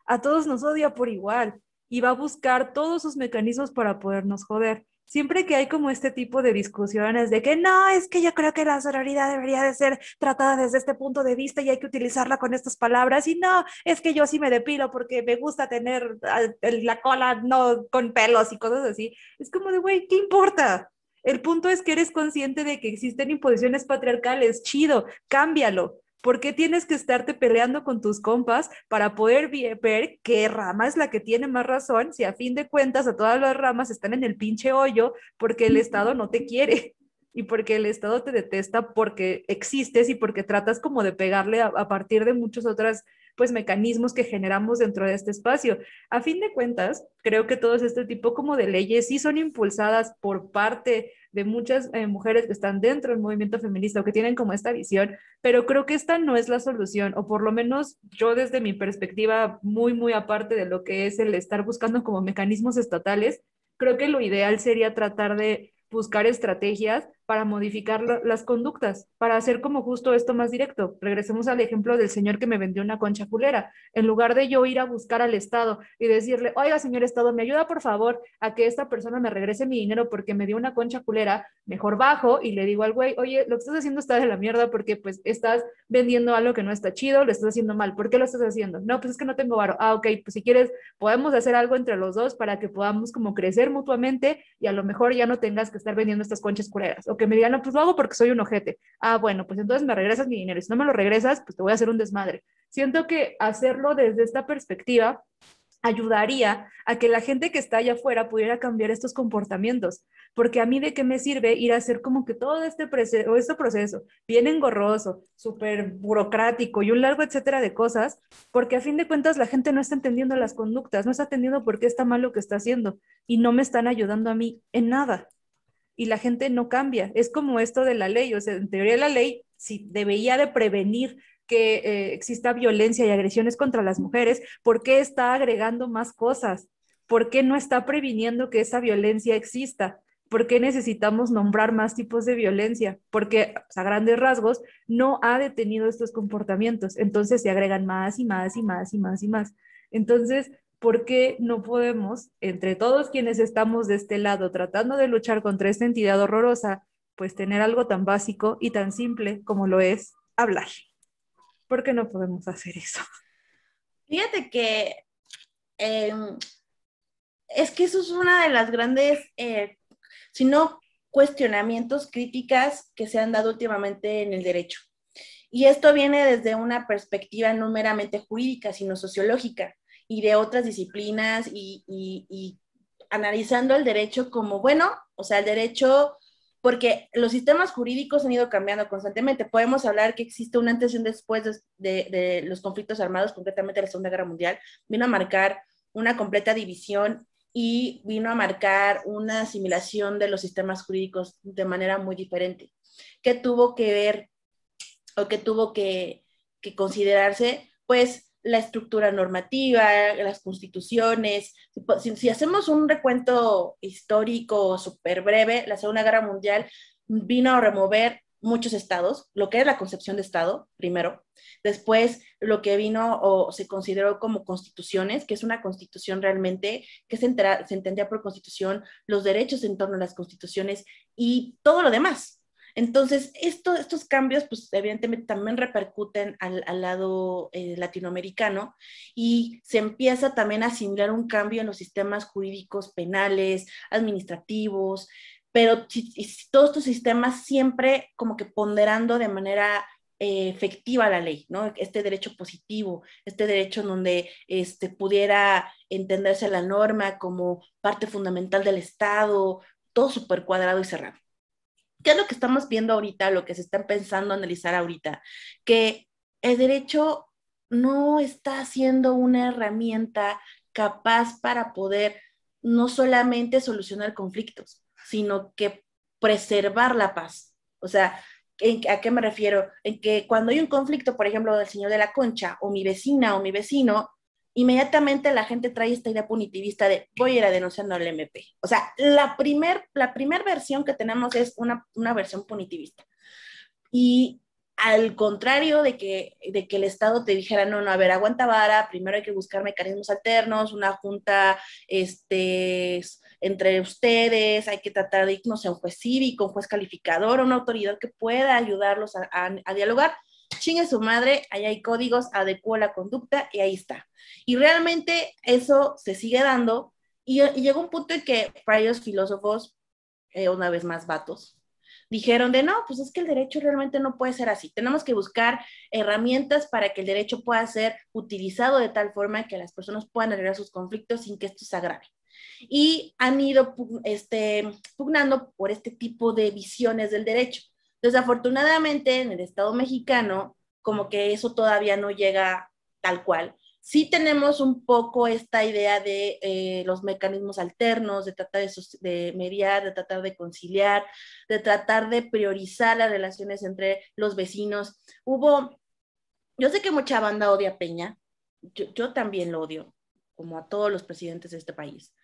A todos nos odia por igual y va a buscar todos sus mecanismos para podernos joder. Siempre que hay como este tipo de discusiones de que no, es que yo creo que la sororidad debería de ser tratada desde este punto de vista y hay que utilizarla con estas palabras y no, es que yo sí me depilo porque me gusta tener la cola no con pelos y cosas así. Es como de, güey, ¿qué importa? El punto es que eres consciente de que existen imposiciones patriarcales, chido, cámbialo. ¿Por qué tienes que estarte peleando con tus compas para poder ver qué rama es la que tiene más razón si a fin de cuentas a todas las ramas están en el pinche hoyo porque el Estado no te quiere y porque el Estado te detesta porque existes y porque tratas como de pegarle a partir de muchos otros pues mecanismos que generamos dentro de este espacio? A fin de cuentas, creo que todos este tipo como de leyes sí son impulsadas por parte de muchas mujeres que están dentro del movimiento feminista o que tienen como esta visión, pero creo que esta no es la solución, o por lo menos yo desde mi perspectiva, muy, muy aparte de lo que es el estar buscando como mecanismos estatales, creo que lo ideal sería tratar de buscar estrategias para modificar las conductas, para hacer como justo esto más directo. Regresemos al ejemplo del señor que me vendió una concha culera. En lugar de yo ir a buscar al Estado y decirle, oiga, señor Estado, me ayuda por favor a que esta persona me regrese mi dinero porque me dio una concha culera, mejor bajo y le digo al güey, oye, lo que estás haciendo está de la mierda porque pues estás vendiendo algo que no está chido, lo estás haciendo mal. ¿Por qué lo estás haciendo? No, pues es que no tengo varo. Ah, ok, pues si quieres podemos hacer algo entre los dos para que podamos como crecer mutuamente y a lo mejor ya no tengas que estar vendiendo estas conchas culeras. O que me digan, no, pues lo hago porque soy un ojete. Ah, bueno, pues entonces me regresas mi dinero. Y si no me lo regresas, pues te voy a hacer un desmadre. Siento que hacerlo desde esta perspectiva ayudaría a que la gente que está allá afuera pudiera cambiar estos comportamientos, porque a mí de qué me sirve ir a hacer como que todo este proceso bien engorroso, súper burocrático y un largo etcétera de cosas, porque a fin de cuentas la gente no está entendiendo las conductas, no está entendiendo por qué está mal lo que está haciendo y no me están ayudando a mí en nada. Y la gente no cambia. Es como esto de la ley, o sea, en teoría la ley sí debería de prevenir que exista violencia y agresiones contra las mujeres. ¿Por qué está agregando más cosas? ¿Por qué no está previniendo que esa violencia exista? ¿Por qué necesitamos nombrar más tipos de violencia? Porque pues, a grandes rasgos no ha detenido estos comportamientos, entonces se agregan más y más y más y más y más. Entonces, ¿por qué no podemos, entre todos quienes estamos de este lado tratando de luchar contra esta entidad horrorosa, pues tener algo tan básico y tan simple como lo es hablar? ¿Por qué no podemos hacer eso? Fíjate que eh, es que eso es una de las grandes, si no cuestionamientos, críticas que se han dado últimamente en el derecho. Y esto viene desde una perspectiva no meramente jurídica, sino sociológica y de otras disciplinas y analizando el derecho como, bueno, o sea, el derecho, porque los sistemas jurídicos han ido cambiando constantemente. Podemos hablar que existe un antes y un después de los conflictos armados, concretamente la Segunda Guerra Mundial, vino a marcar una completa división y vino a marcar una asimilación de los sistemas jurídicos de manera muy diferente. ¿Qué tuvo que ver o que tuvo que considerarse? Pues la estructura normativa, las constituciones. Si hacemos un recuento histórico súper breve, la Segunda Guerra Mundial vino a remover muchos estados, lo que es la concepción de estado, primero. Después, lo que vino o se consideró como constituciones, que es una constitución realmente, que se entendía por constitución los derechos en torno a las constituciones y todo lo demás. Entonces, estos cambios, pues evidentemente también repercuten al lado latinoamericano y se empieza también a asimilar un cambio en los sistemas jurídicos penales, administrativos, pero todos estos sistemas siempre como que ponderando de manera efectiva la ley, ¿no? Este derecho positivo, este derecho en donde pudiera entenderse la norma como parte fundamental del Estado, todo súper cuadrado y cerrado. ¿Qué es lo que estamos viendo ahorita, lo que se está pensando analizar ahorita? Que el derecho no está siendo una herramienta capaz para poder no solamente solucionar conflictos, sino que preservar la paz. O sea, ¿a qué me refiero? En que cuando hay un conflicto, por ejemplo, del señor de la Concha, o mi vecina o mi vecino, inmediatamente la gente trae esta idea punitivista de voy a ir a denunciando al MP. O sea, la primer versión que tenemos es una versión punitivista. Y al contrario de que el Estado te dijera, no, no, a ver, aguanta vara, primero hay que buscar mecanismos alternos, una junta entre ustedes, hay que tratar de ir, no sé, un juez cívico, un juez calificador, una autoridad que pueda ayudarlos a dialogar. Chingue su madre, ahí hay códigos, adecuó la conducta y ahí está. Y realmente eso se sigue dando y llegó un punto en que varios filósofos, una vez más vatos, dijeron de no, pues es que el derecho realmente no puede ser así. Tenemos que buscar herramientas para que el derecho pueda ser utilizado de tal forma que las personas puedan arreglar sus conflictos sin que esto se agrave. Y han ido pugnando por este tipo de visiones del derecho. Desafortunadamente, en el Estado mexicano, como que eso todavía no llega tal cual. Sí tenemos un poco esta idea de los mecanismos alternos, de tratar de mediar, de tratar de conciliar, de tratar de priorizar las relaciones entre los vecinos. Yo sé que mucha banda odia a Peña, yo también lo odio, como a todos los presidentes de este país,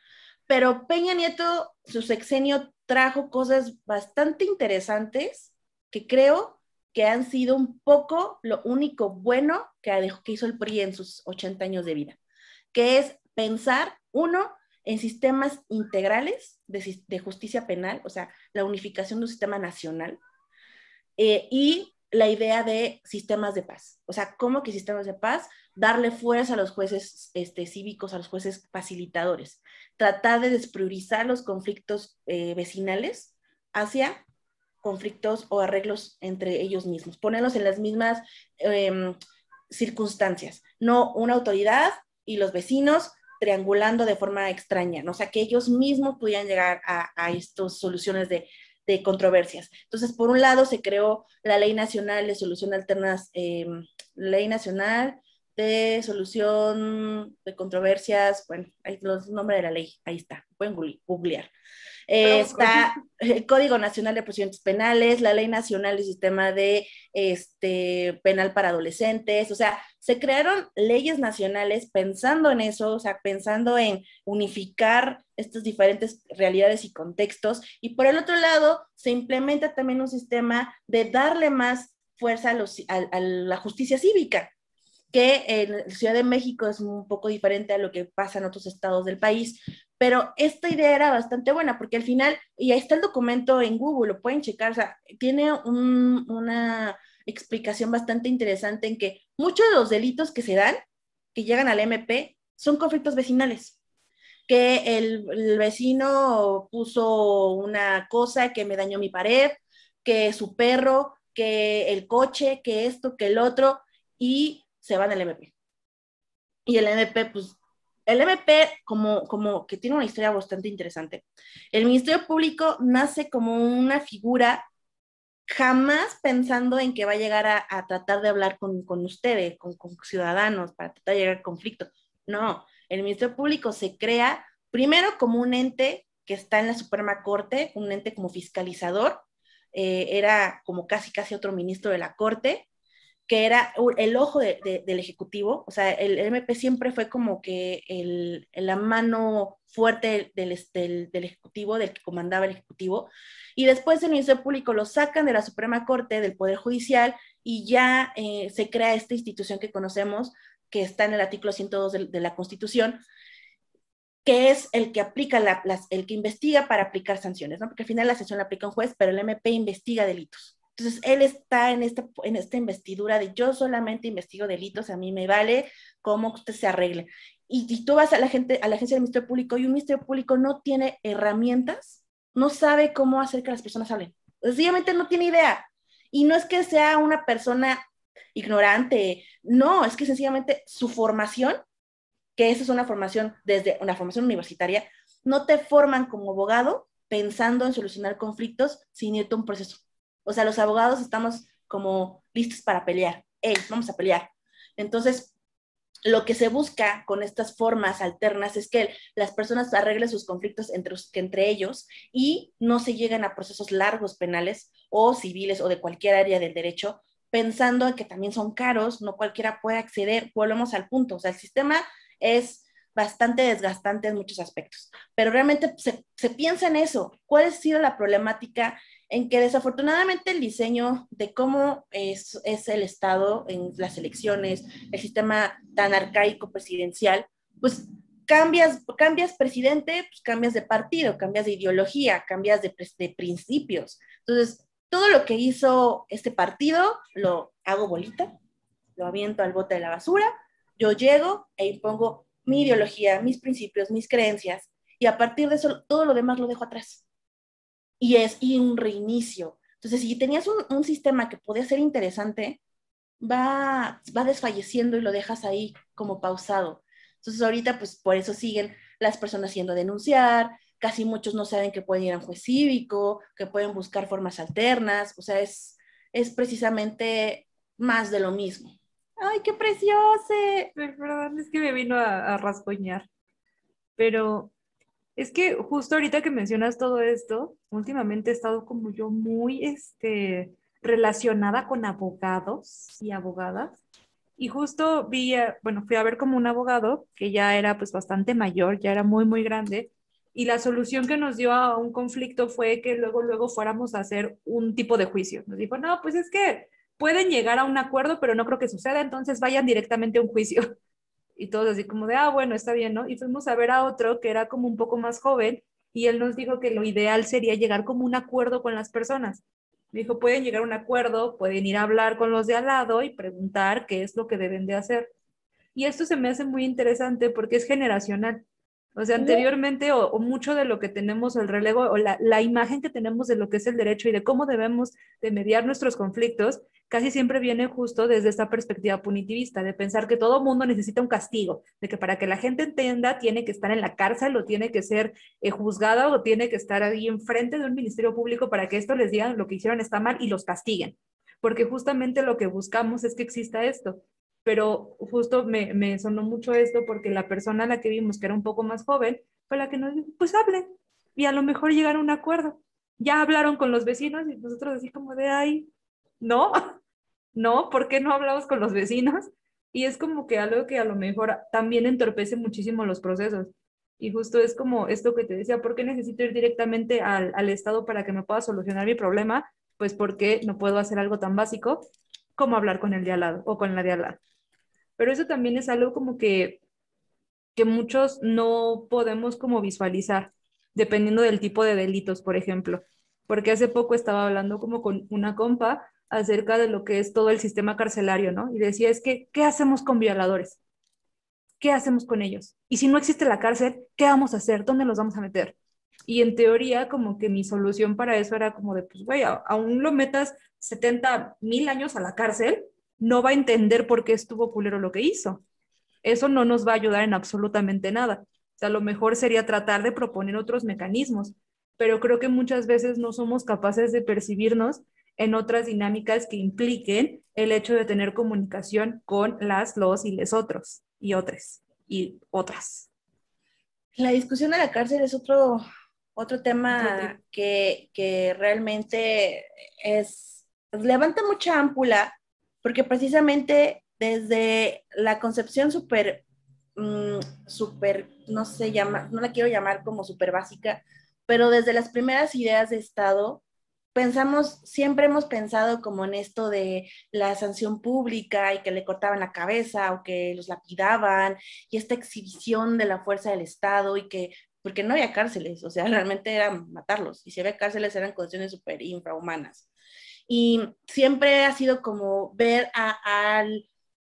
pero Peña Nieto, su sexenio trajo cosas bastante interesantes que creo que han sido un poco lo único bueno que hizo el PRI en sus 80 años de vida, que es pensar, uno, en sistemas integrales de justicia penal, o sea, la unificación de un sistema nacional, y la idea de sistemas de paz. O sea, ¿cómo que sistemas de paz? Darle fuerza a los jueces cívicos, a los jueces facilitadores. Tratar de despriorizar los conflictos vecinales hacia conflictos o arreglos entre ellos mismos. Ponerlos en las mismas circunstancias. No una autoridad y los vecinos triangulando de forma extraña, ¿no? O sea, que ellos mismos pudieran llegar a estas soluciones de controversias. Entonces, por un lado se creó la Ley Nacional de Solución Alternas, Ley Nacional de Solución de Controversias, bueno, ahí los nombres de la ley, ahí está, pueden googlear. Está el Código Nacional de Procedimientos Penales, la Ley Nacional del Sistema de Penal para Adolescentes, o sea, se crearon leyes nacionales pensando en eso, o sea, pensando en unificar estas diferentes realidades y contextos, y por el otro lado, se implementa también un sistema de darle más fuerza a la justicia cívica, que en Ciudad de México es un poco diferente a lo que pasa en otros estados del país, pero esta idea era bastante buena, porque al final, y ahí está el documento en Google, lo pueden checar, o sea, tiene una explicación bastante interesante en que muchos de los delitos que se dan, que llegan al MP, son conflictos vecinales, que el vecino puso una cosa que me dañó mi pared, que su perro, que el coche, que esto, que el otro, y se van al MP. Y el MP, pues, el MP como que tiene una historia bastante interesante. El Ministerio Público nace como una figura jamás pensando en que va a llegar a tratar de hablar con ustedes, con ciudadanos, para tratar de llegar al conflicto. No, el Ministerio Público se crea primero como un ente que está en la Suprema Corte, un ente como fiscalizador, era como casi otro ministro de la Corte, que era el ojo del Ejecutivo, o sea, el MP siempre fue como que la mano fuerte del Ejecutivo, del que comandaba el Ejecutivo, y después el Ministerio Público lo sacan de la Suprema Corte, del Poder Judicial, y ya se crea esta institución que conocemos, que está en el artículo 102 de la Constitución, que es el que aplica el que investiga para aplicar sanciones, ¿no? Porque al final la sanción la aplica un juez, pero el MP investiga delitos. Entonces, él está en esta investidura de yo solamente investigo delitos, a mí me vale cómo usted se arregle. Y tú vas a la agencia del Ministerio Público y un Ministerio Público no tiene herramientas, no sabe cómo hacer que las personas hablen. Sencillamente no tiene idea. Y no es que sea una persona ignorante, no, es que sencillamente su formación, que esa es una formación desde una formación universitaria, no te forman como abogado pensando en solucionar conflictos sin irte a un proceso. O sea, los abogados estamos como listos para pelear. ¡Ey, vamos a pelear! Entonces, lo que se busca con estas formas alternas es que las personas arreglen sus conflictos entre ellos y no se lleguen a procesos largos penales o civiles o de cualquier área del derecho, pensando en que también son caros, no cualquiera puede acceder. Volvemos al punto, o sea, el sistema es bastante desgastante en muchos aspectos, pero realmente se piensa en eso. ¿Cuál ha sido la problemática? En que desafortunadamente el diseño de cómo es el Estado en las elecciones, el sistema tan arcaico presidencial, pues cambias presidente, pues cambias de partido, cambias de ideología, cambias de principios. Entonces, todo lo que hizo este partido lo hago bolita, lo aviento al bote de la basura, yo llego e impongo mi ideología, mis principios, mis creencias, y a partir de eso todo lo demás lo dejo atrás. Y un reinicio. Entonces, si tenías un sistema que podía ser interesante, va desfalleciendo y lo dejas ahí como pausado. Entonces, ahorita, pues por eso siguen las personas yendo a denunciar, casi muchos no saben que pueden ir a un juez cívico, que pueden buscar formas alternas, o sea, es precisamente más de lo mismo. ¡Ay, qué precioso! Perdón, es que me vino a rasguñar. Pero es que justo ahorita que mencionas todo esto, últimamente he estado como yo muy relacionada con abogados y abogadas. Y justo fui a ver como un abogado que ya era pues bastante mayor, ya era muy grande. Y la solución que nos dio a un conflicto fue que luego fuéramos a hacer un tipo de juicio. Nos dijo, no, pues es que pueden llegar a un acuerdo, pero no creo que suceda, entonces vayan directamente a un juicio. Y todos así como de, bueno, está bien, ¿no? Y fuimos a ver a otro que era como un poco más joven y él nos dijo que lo ideal sería llegar como un acuerdo con las personas. Me dijo, pueden llegar a un acuerdo, pueden ir a hablar con los de al lado y preguntar qué es lo que deben de hacer. Y esto se me hace muy interesante porque es generacional. O sea, anteriormente o mucho de lo que tenemos, el relevo o la imagen que tenemos de lo que es el derecho y de cómo debemos de mediar nuestros conflictos, casi siempre viene justo desde esta perspectiva punitivista, de pensar que todo mundo necesita un castigo, de que para que la gente entienda tiene que estar en la cárcel o tiene que ser juzgada o tiene que estar ahí enfrente de un ministerio público para que esto les digan lo que hicieron está mal y los castiguen. Porque justamente lo que buscamos es que exista esto. Pero justo me sonó mucho esto porque la persona a la que vimos que era un poco más joven fue la que nos dijo, pues hablen. y a lo mejor llegan a un acuerdo. Ya hablaron con los vecinos y nosotros así como de, ay, no, no, ¿por qué no hablamos con los vecinos? Y es como que algo que a lo mejor también entorpece muchísimo los procesos. Y justo es como esto que te decía, ¿por qué necesito ir directamente al Estado para que me pueda solucionar mi problema? Pues porque no puedo hacer algo tan básico como hablar con el de al lado o con la de al lado. Pero eso también es algo como que muchos no podemos como visualizar, dependiendo del tipo de delitos, por ejemplo. Porque hace poco estaba hablando como con una compa acerca de lo que es todo el sistema carcelario, ¿no? Y decía, es que, ¿qué hacemos con violadores? ¿Qué hacemos con ellos? Y si no existe la cárcel, ¿qué vamos a hacer? ¿Dónde los vamos a meter? Y en teoría, como que mi solución para eso era como de, pues, güey, aún lo metas 70,000 años a la cárcel, no va a entender por qué estuvo culero lo que hizo. Eso no nos va a ayudar en absolutamente nada. O sea, lo mejor sería tratar de proponer otros mecanismos, pero creo que muchas veces no somos capaces de percibirnos en otras dinámicas que impliquen el hecho de tener comunicación con las, los y les otros y otras y otras. La discusión de la cárcel es otro tema que realmente levanta mucha ámpula, porque precisamente desde la concepción súper, no sé, no la quiero llamar como súper básica, pero desde las primeras ideas de Estado, siempre hemos pensado como en esto de la sanción pública y que le cortaban la cabeza o que los lapidaban y esta exhibición de la fuerza del Estado porque no había cárceles, o sea, realmente eran matarlos y si había cárceles eran condiciones súper infrahumanas. Y siempre ha sido como ver a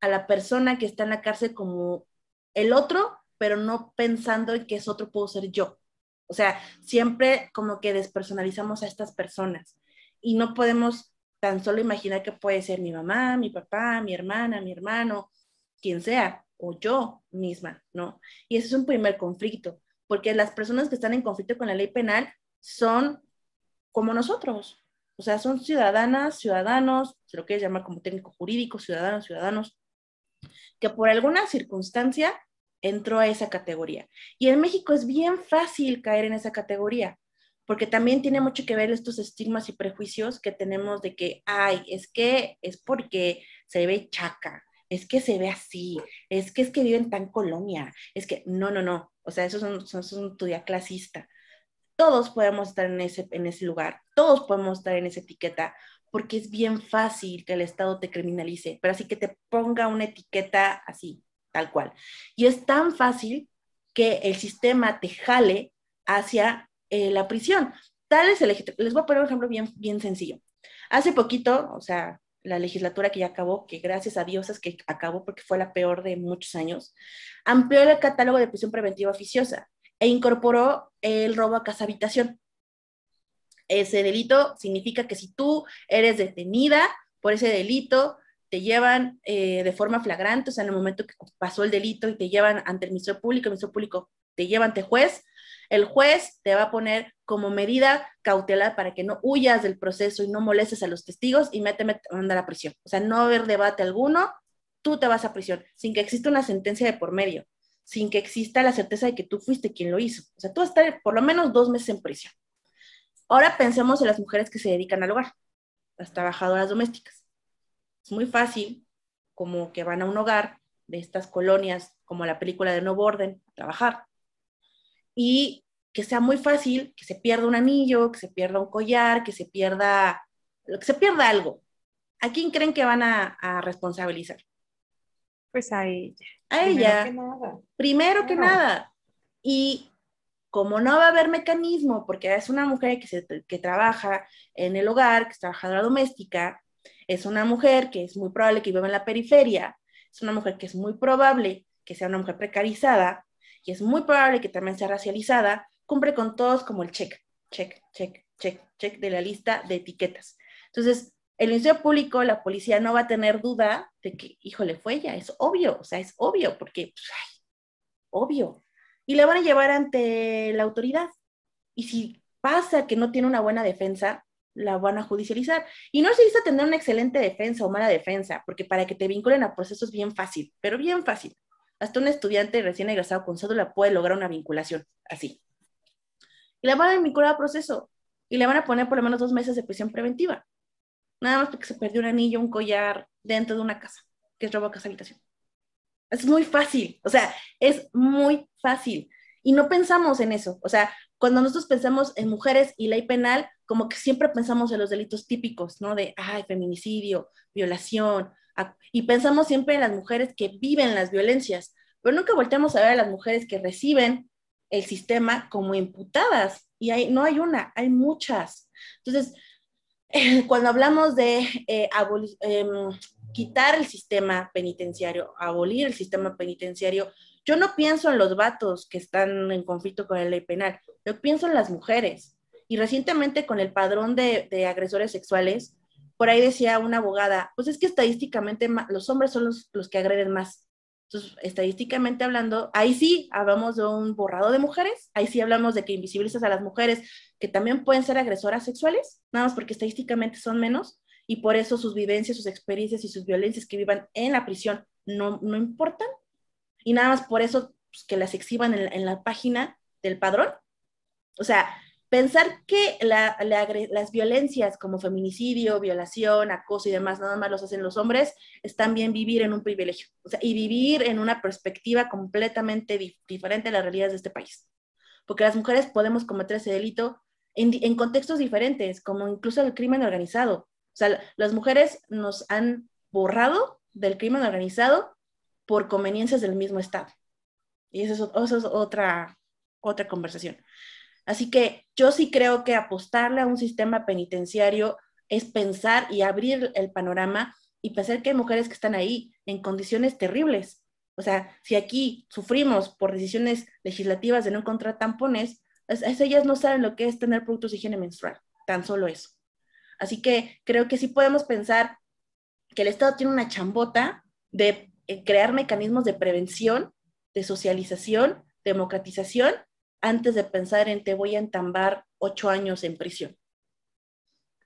la persona que está en la cárcel como el otro, pero no pensando en que ese otro puedo ser yo. O sea, siempre como que despersonalizamos a estas personas y no podemos tan solo imaginar que puede ser mi mamá, mi papá, mi hermana, mi hermano, quien sea, o yo misma, ¿no? Y ese es un primer conflicto, porque las personas que están en conflicto con la ley penal son como nosotros, o sea, son ciudadanas, ciudadanos, se lo quieres llamar como técnico jurídico, ciudadanos, ciudadanos, que por alguna circunstancia entró a esa categoría. Y en México es bien fácil caer en esa categoría, porque también tiene mucho que ver estos estigmas y prejuicios que tenemos de que, ay, es porque se ve chaca, es que se ve así, es que vive en tan colonia, es que, no, o sea, eso es un teoría clasista. Todos podemos estar en ese lugar, todos podemos estar en esa etiqueta, porque es bien fácil que el Estado te criminalice, pero así que te ponga una etiqueta así, tal cual. Y es tan fácil que el sistema te jale hacia la prisión. Les voy a poner un ejemplo bien sencillo. Hace poquito, o sea, la legislatura que ya acabó, que gracias a Dios es que acabó porque fue la peor de muchos años, amplió el catálogo de prisión preventiva oficiosa e incorporó el robo a casa habitación. Ese delito significa que si tú eres detenida por ese delito, te llevan de forma flagrante, o sea, en el momento que pasó el delito y te llevan ante el Ministerio Público te lleva ante juez, el juez te va a poner como medida cautelar para que no huyas del proceso y no molestes a los testigos y manda a la prisión. O sea, no va a haber debate alguno, tú te vas a prisión, sin que exista una sentencia de por medio, sin que exista la certeza de que tú fuiste quien lo hizo. O sea, tú vas a estar por lo menos 2 meses en prisión. Ahora pensemos en las mujeres que se dedican al hogar, las trabajadoras domésticas. Es muy fácil, como que van a un hogar de estas colonias, como la película de Nuevo Orden, a trabajar. Y que sea muy fácil que se pierda un anillo, que se pierda un collar, que se pierda algo. ¿A quién creen que van a responsabilizar? Pues a ella. A ella. Primero que nada. Y como no va a haber mecanismo, porque es una mujer que trabaja en el hogar, que es trabajadora doméstica, es una mujer que es muy probable que viva en la periferia, es una mujer que es muy probable que sea una mujer precarizada, y es muy probable que también sea racializada, cumple con todos como el check de la lista de etiquetas. Entonces, el Ministerio Público, la policía no va a tener duda de que, híjole, fue ella, es obvio, o sea, es obvio, porque, pues, ay, obvio. Y la van a llevar ante la autoridad. Y si pasa que no tiene una buena defensa, la van a judicializar. Y no se necesita tener una excelente defensa o mala defensa, porque para que te vinculen a procesos es bien fácil, pero bien fácil. Hasta un estudiante recién egresado con cédula puede lograr una vinculación así. y la van a vincular a proceso y le van a poner por lo menos 2 meses de prisión preventiva, nada más porque se perdió un anillo, un collar dentro de una casa, que es robo a casa habitación. Es muy fácil, o sea, es muy fácil. Y no pensamos en eso, o sea, cuando nosotros pensamos en mujeres y ley penal, como que siempre pensamos en los delitos típicos, ¿no? De, ay, feminicidio, violación, y pensamos siempre en las mujeres que viven las violencias, pero nunca volteamos a ver a las mujeres que reciben el sistema como imputadas, y no hay una, hay muchas. Entonces, cuando hablamos de quitar el sistema penitenciario, abolir el sistema penitenciario, yo no pienso en los vatos que están en conflicto con la ley penal, yo pienso en las mujeres. Y recientemente con el padrón de agresores sexuales, por ahí decía una abogada, pues es que estadísticamente los hombres son los que agreden más. Entonces, estadísticamente hablando, ahí sí hablamos de un borrado de mujeres, ahí sí hablamos de que invisibilizas a las mujeres que también pueden ser agresoras sexuales, nada más porque estadísticamente son menos, y por eso sus vivencias, sus experiencias y sus violencias que vivan en la prisión no importan, y nada más por eso pues, que las exhiban en la página del padrón. O sea, pensar que las violencias como feminicidio, violación, acoso y demás, nada más los hacen los hombres, es también vivir en un privilegio, o sea, y vivir en una perspectiva completamente diferente a las realidades de este país. Porque las mujeres podemos cometer ese delito en contextos diferentes, como incluso el crimen organizado. O sea, las mujeres nos han borrado del crimen organizado por conveniencias del mismo Estado. Y eso es otra conversación. Así que yo sí creo que apostarle a un sistema penitenciario es pensar y abrir el panorama y pensar que hay mujeres que están ahí en condiciones terribles. O sea, si aquí sufrimos por decisiones legislativas de no encontrar tampones, ellas no saben lo que es tener productos de higiene menstrual, tan solo eso. Así que creo que sí podemos pensar que el Estado tiene una chambota de crear mecanismos de prevención, de socialización, democratización, antes de pensar en te voy a entambar 8 años en prisión.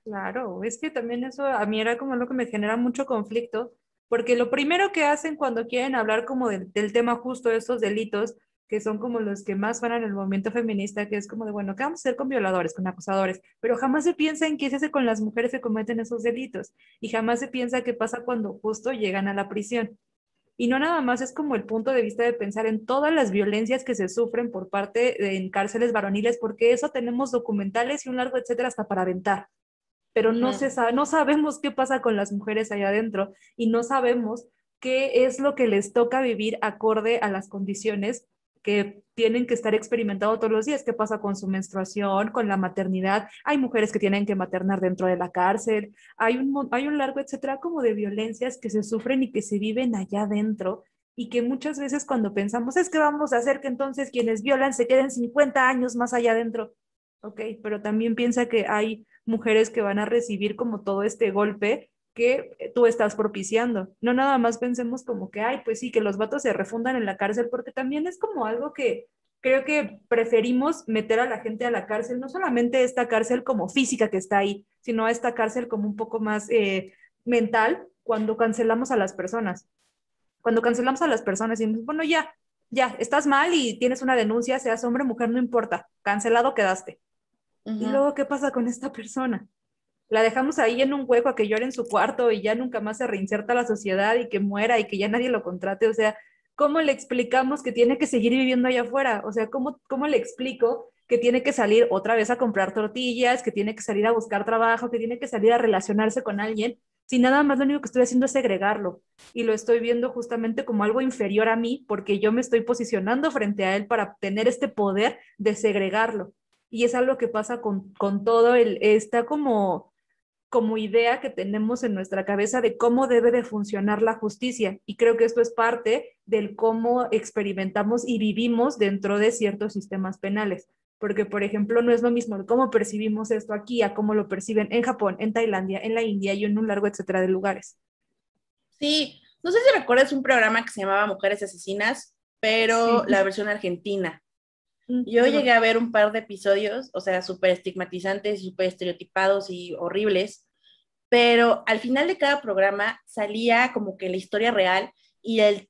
Claro, es que también eso a mí era como lo que me genera mucho conflicto, porque lo primero que hacen cuando quieren hablar como del tema justo de estos delitos, que son como los que más van en el movimiento feminista, que es como de, bueno, ¿qué vamos a hacer con violadores, con acosadores? Pero jamás se piensa en qué se hace con las mujeres que cometen esos delitos, y jamás se piensa qué pasa cuando justo llegan a la prisión. Y no nada más es como el punto de vista de pensar en todas las violencias que se sufren por parte de en cárceles varoniles, porque eso tenemos documentales y un largo etcétera hasta para aventar, pero no se sabe, no sabemos qué pasa con las mujeres allá adentro y no sabemos qué es lo que les toca vivir acorde a las condiciones que tienen que estar experimentando todos los días, qué pasa con su menstruación, con la maternidad. Hay mujeres que tienen que maternar dentro de la cárcel, hay un largo etcétera como de violencias que se sufren y que se viven allá adentro y que muchas veces cuando pensamos es que vamos a hacer que entonces quienes violan se queden 50 años más allá adentro. Ok, pero también piensa que hay mujeres que van a recibir como todo este golpe que tú estás propiciando. No nada más pensemos como que, ay, pues sí, que los vatos se refundan en la cárcel, porque también es como algo que creo que preferimos meter a la gente a la cárcel, no solamente esta cárcel como física que está ahí, sino a esta cárcel como un poco más mental cuando cancelamos a las personas. Cuando cancelamos a las personas y decimos, bueno, ya, estás mal y tienes una denuncia, seas hombre o mujer, no importa, cancelado quedaste. Y luego, ¿qué pasa con esta persona? La dejamos ahí en un hueco a que llore en su cuarto y ya nunca más se reinserta a la sociedad y que muera y que ya nadie lo contrate. O sea, ¿cómo le explicamos que tiene que seguir viviendo allá afuera? O sea, ¿cómo le explico que tiene que salir otra vez a comprar tortillas, que tiene que salir a buscar trabajo, que tiene que salir a relacionarse con alguien? Si nada más lo único que estoy haciendo es segregarlo y lo estoy viendo justamente como algo inferior a mí porque yo me estoy posicionando frente a él para tener este poder de segregarlo. Y es algo que pasa con todo esta como idea que tenemos en nuestra cabeza de cómo debe de funcionar la justicia. Y creo que esto es parte del cómo experimentamos y vivimos dentro de ciertos sistemas penales. Porque, por ejemplo, no es lo mismo cómo percibimos esto aquí a cómo lo perciben en Japón, en Tailandia, en la India y en un largo etcétera de lugares. Sí, no sé si recuerdas un programa que se llamaba Mujeres Asesinas, pero Sí. la versión argentina. Yo llegué a ver un par de episodios, o sea, súper estigmatizantes, súper estereotipados y horribles, pero al final de cada programa salía como que la historia real y el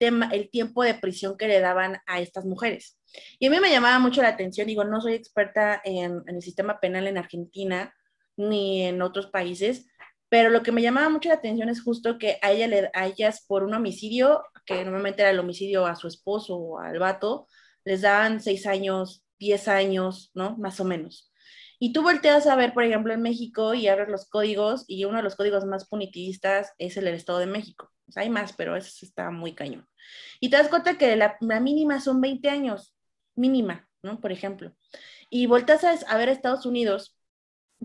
tiempo de prisión que le daban a estas mujeres. Y a mí me llamaba mucho la atención, digo, no soy experta en el sistema penal en Argentina ni en otros países, pero lo que me llamaba mucho la atención es justo que a ellas por un homicidio, que normalmente era el homicidio a su esposo o al vato, les daban 6 años, 10 años, ¿no? Más o menos. Y tú volteas a ver, por ejemplo, en México y abres los códigos, y uno de los códigos más punitivistas es el del Estado de México. O sea, hay más, pero ese está muy cañón. Y te das cuenta que la mínima son 20 años, mínima, ¿no? Por ejemplo. Y volteas a ver Estados Unidos,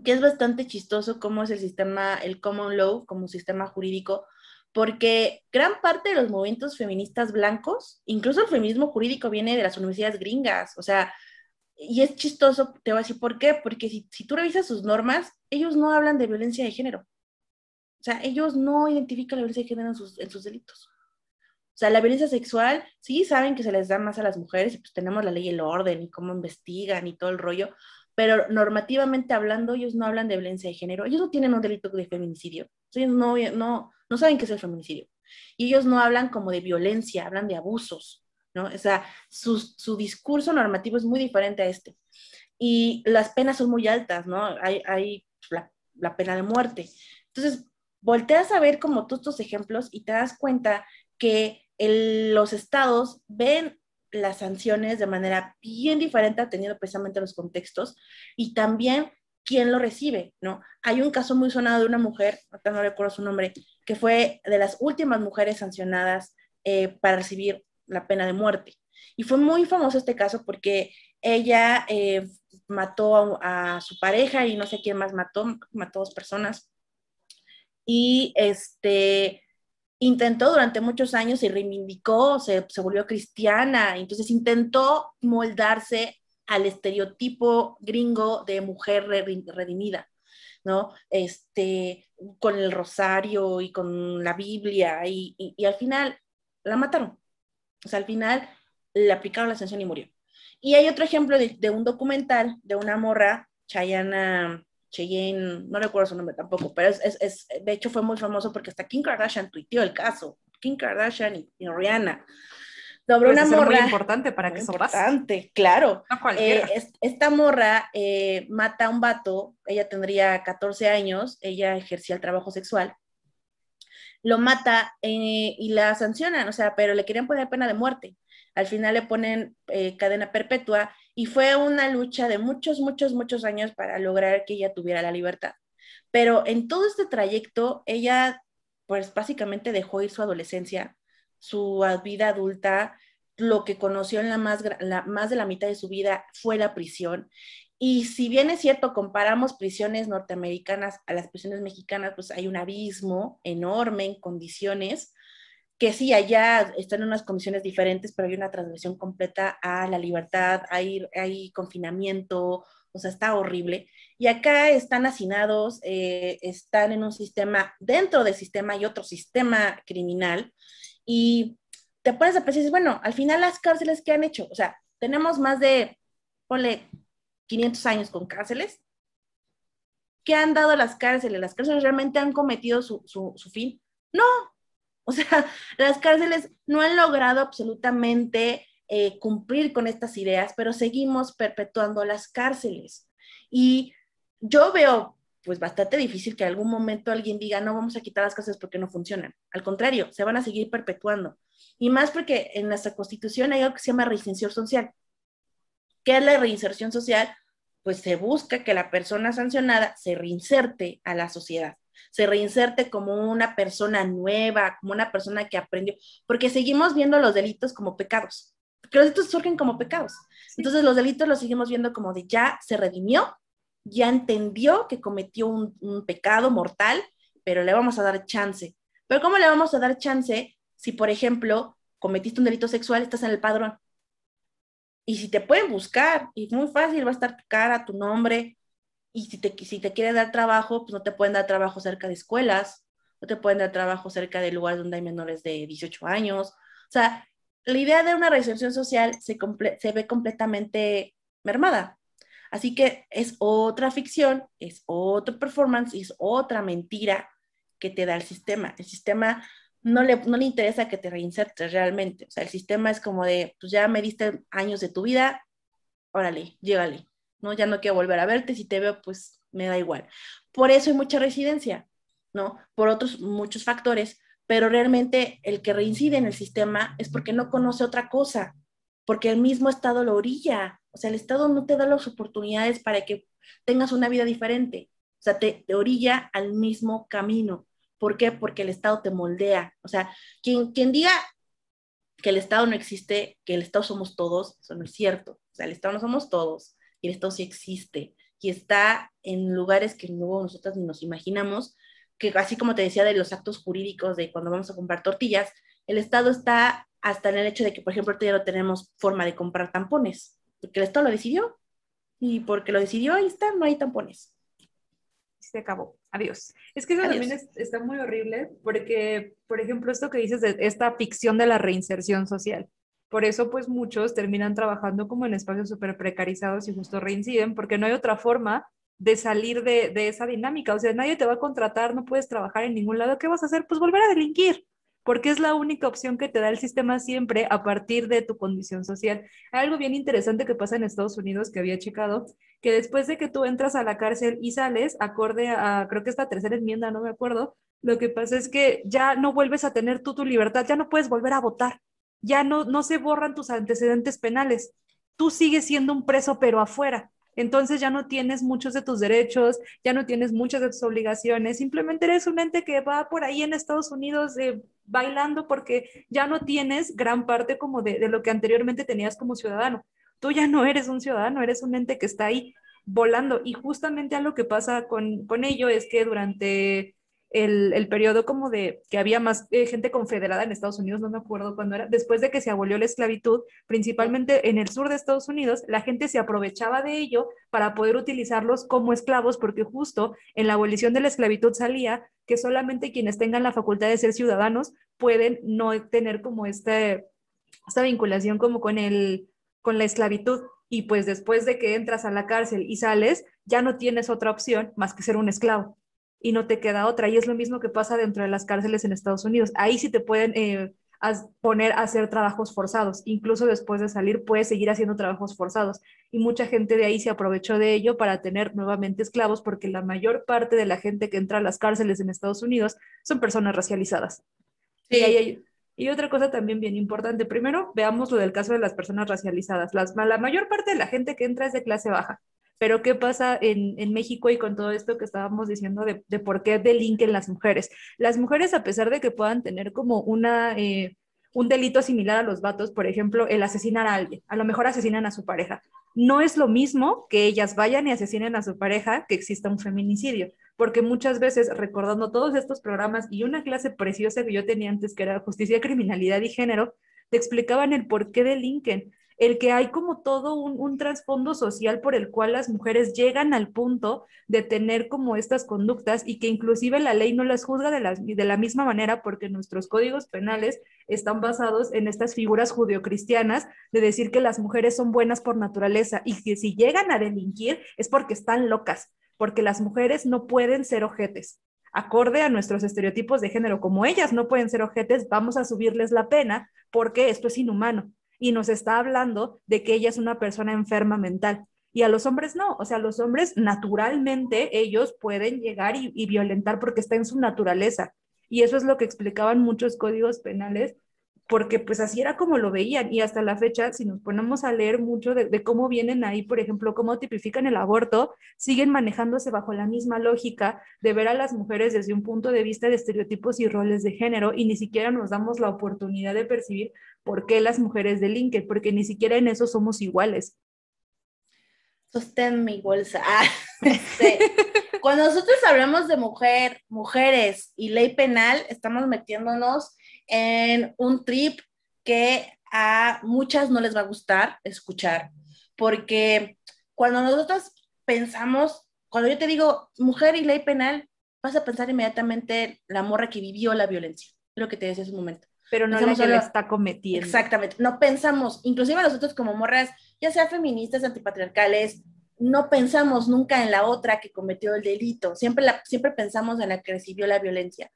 que es bastante chistoso cómo es el sistema, el common law como sistema jurídico, porque gran parte de los movimientos feministas blancos, incluso el feminismo jurídico viene de las universidades gringas, o sea, y es chistoso, te voy a decir por qué, porque si tú revisas sus normas, ellos no hablan de violencia de género, o sea, ellos no identifican la violencia de género en sus delitos. O sea, la violencia sexual, sí saben que se les da más a las mujeres, y pues tenemos la ley y el orden, y cómo investigan, y todo el rollo, pero normativamente hablando, ellos no hablan de violencia de género, ellos no tienen un delito de feminicidio, ellos no saben qué es el feminicidio, y ellos no hablan como de violencia, hablan de abusos, ¿no? O sea, su discurso normativo es muy diferente a este, y las penas son muy altas, ¿no? Hay la pena de muerte. Entonces, volteas a ver como todos estos ejemplos y te das cuenta que los estados ven las sanciones de manera bien diferente, atendiendo precisamente los contextos, y también quién lo recibe, ¿no? Hay un caso muy sonado de una mujer, ahorita no recuerdo su nombre, que fue de las últimas mujeres sancionadas para recibir la pena de muerte. Y fue muy famoso este caso porque ella mató a su pareja y no sé quién más mató 2 personas. Y intentó durante muchos años, se reivindicó, se volvió cristiana, entonces intentó moldarse al estereotipo gringo de mujer redimida, ¿no? Con el rosario y con la Biblia, y al final la mataron. O sea, al final le aplicaron la sanción y murió. Y hay otro ejemplo de un documental de una morra, Cheyenne, no recuerdo su nombre tampoco, pero de hecho fue muy famoso porque hasta Kim Kardashian tuiteó el caso, Kim Kardashian y Rihanna, sobre Debe una ser muy morra, importante para muy que eso pase. importante, claro. No cualquiera. Esta morra mata a un vato, ella tendría 14 años, ella ejercía el trabajo sexual, lo mata y la sancionan, o sea, pero le querían poner pena de muerte. Al final le ponen cadena perpetua y fue una lucha de muchos, muchos, muchos años para lograr que ella tuviera la libertad. Pero en todo este trayecto, ella, pues básicamente dejó ir su adolescencia, su vida adulta, lo que conoció en más de la mitad de su vida fue la prisión. Y si bien es cierto, comparamos prisiones norteamericanas a las prisiones mexicanas, pues hay un abismo enorme en condiciones, que sí, allá están en unas condiciones diferentes, pero hay una transgresión completa a la libertad, hay confinamiento, o sea, está horrible. Y acá están hacinados, están en un sistema, dentro del sistema hay otro sistema criminal, y te pones a pensar y dices, bueno, al final las cárceles que han hecho, o sea, tenemos más de, ponle, 500 años con cárceles. ¿Qué han dado las cárceles? ¿Las cárceles realmente han cometido su fin? No, o sea, las cárceles no han logrado absolutamente cumplir con estas ideas, pero seguimos perpetuando las cárceles. Y yo veo pues bastante difícil que en algún momento alguien diga, no, vamos a quitar las cárceles porque no funcionan. Al contrario, se van a seguir perpetuando. Y más porque en nuestra Constitución hay algo que se llama reinserción social. ¿Qué es la reinserción social? Pues se busca que la persona sancionada se reinserte a la sociedad, se reinserte como una persona nueva, como una persona que aprendió, porque seguimos viendo los delitos como pecados, porque los delitos surgen como pecados. Entonces los delitos los seguimos viendo como de ya se redimió, ya entendió que cometió un pecado mortal, pero le vamos a dar chance. Pero ¿cómo le vamos a dar chance si, por ejemplo, cometiste un delito sexual, estás en el padrón? Y si te pueden buscar, y es muy fácil, va a estar tu cara, tu nombre, y si te quieren dar trabajo, pues no te pueden dar trabajo cerca de escuelas, no te pueden dar trabajo cerca de lugares donde hay menores de 18 años. O sea, la idea de una reinserción social se ve completamente mermada. Así que es otra ficción, es otro performance, es otra mentira que te da el sistema. El sistema no le interesa que te reinsertes realmente. O sea, el sistema es como de, pues ya me diste años de tu vida, órale, llégale, ¿no? Ya no quiero volver a verte, si te veo, pues me da igual. Por eso hay mucha residencia, ¿no? Por otros muchos factores, pero realmente el que reincide en el sistema es porque no conoce otra cosa, porque el mismo Estado lo orilla. O sea, el Estado no te da las oportunidades para que tengas una vida diferente. O sea, te orilla al mismo camino. ¿Por qué? Porque el Estado te moldea. O sea, quien diga que el Estado no existe, que el Estado somos todos, eso no es cierto. O sea, el Estado no somos todos, y el Estado sí existe, y está en lugares que luego nosotras ni nos imaginamos, que así como te decía de los actos jurídicos de cuando vamos a comprar tortillas, el Estado está hasta en el hecho de que, por ejemplo, ya no tenemos forma de comprar tampones, porque el Estado lo decidió, y porque lo decidió, ahí está, no hay tampones. Se acabó. Adiós. Es que eso Adiós. también está muy horrible porque, por ejemplo, esto que dices de esta ficción de la reinserción social. Por eso, pues muchos terminan trabajando como en espacios súper precarizados y justo reinciden porque no hay otra forma de salir de esa dinámica. O sea, nadie te va a contratar, no puedes trabajar en ningún lado. ¿Qué vas a hacer? Pues volver a delinquir, porque es la única opción que te da el sistema siempre a partir de tu condición social. Hay algo bien interesante que pasa en Estados Unidos que había checado, que después de que tú entras a la cárcel y sales, acorde a, creo que esta tercera enmienda, no me acuerdo, lo que pasa es que ya no vuelves a tener tú tu libertad, ya no puedes volver a votar, ya no se borran tus antecedentes penales, tú sigues siendo un preso pero afuera. Entonces ya no tienes muchos de tus derechos, ya no tienes muchas de tus obligaciones, simplemente eres un ente que va por ahí en Estados Unidos bailando porque ya no tienes gran parte como de lo que anteriormente tenías como ciudadano. Tú ya no eres un ciudadano, eres un ente que está ahí volando. Y justamente algo que pasa con ello es que durante el periodo como de que había más gente confederada en Estados Unidos, no me acuerdo cuándo era, después de que se abolió la esclavitud, principalmente en el sur de Estados Unidos, la gente se aprovechaba de ello para poder utilizarlos como esclavos, porque justo en la abolición de la esclavitud salía que solamente quienes tengan la facultad de ser ciudadanos pueden no tener como esta vinculación como con la esclavitud. Y pues después de que entras a la cárcel y sales, ya no tienes otra opción más que ser un esclavo y no te queda otra. Y es lo mismo que pasa dentro de las cárceles en Estados Unidos. Ahí sí te pueden poner a hacer trabajos forzados. Incluso después de salir puedes seguir haciendo trabajos forzados. Y mucha gente de ahí se aprovechó de ello para tener nuevamente esclavos porque la mayor parte de la gente que entra a las cárceles en Estados Unidos son personas racializadas. Sí. Y otra cosa también bien importante, primero veamos lo del caso de las personas racializadas. La mayor parte de la gente que entra es de clase baja, pero ¿qué pasa en México y con todo esto que estábamos diciendo de por qué delinquen las mujeres? Las mujeres, a pesar de que puedan tener como un delito similar a los vatos, por ejemplo, el asesinar a alguien, a lo mejor asesinan a su pareja. No es lo mismo que ellas vayan y asesinen a su pareja que exista un feminicidio, porque muchas veces, recordando todos estos programas y una clase preciosa que yo tenía antes, que era Justicia, Criminalidad y Género, te explicaban el por qué delinquen, el que hay como todo un trasfondo social por el cual las mujeres llegan al punto de tener como estas conductas y que inclusive la ley no las juzga de la misma manera porque nuestros códigos penales están basados en estas figuras judeocristianas de decir que las mujeres son buenas por naturaleza y que si llegan a delinquir es porque están locas, porque las mujeres no pueden ser ojetes. Acorde a nuestros estereotipos de género, como ellas no pueden ser ojetes, vamos a subirles la pena porque esto es inhumano. Y nos está hablando de que ella es una persona enferma mental. Y a los hombres no, o sea, los hombres naturalmente ellos pueden llegar y violentar porque está en su naturaleza. Y eso es lo que explicaban muchos códigos penales, porque pues así era como lo veían. Y hasta la fecha, si nos ponemos a leer mucho de cómo vienen ahí, por ejemplo, cómo tipifican el aborto, siguen manejándose bajo la misma lógica de ver a las mujeres desde un punto de vista de estereotipos y roles de género, y ni siquiera nos damos la oportunidad de percibir por qué las mujeres delinquen, porque ni siquiera en eso somos iguales. Sostén mi bolsa. Cuando nosotros hablamos de mujeres y ley penal, estamos metiéndonos en un trip que a muchas no les va a gustar escuchar, porque cuando nosotros pensamos, cuando yo te digo mujer y ley penal, vas a pensar inmediatamente la morra que vivió la violencia, lo que te decía hace un momento. Pero no la que la está cometiendo. Exactamente, no pensamos, inclusive nosotros como morras, ya sea feministas, antipatriarcales, no pensamos nunca en la otra que cometió el delito, siempre pensamos en la que recibió la violencia.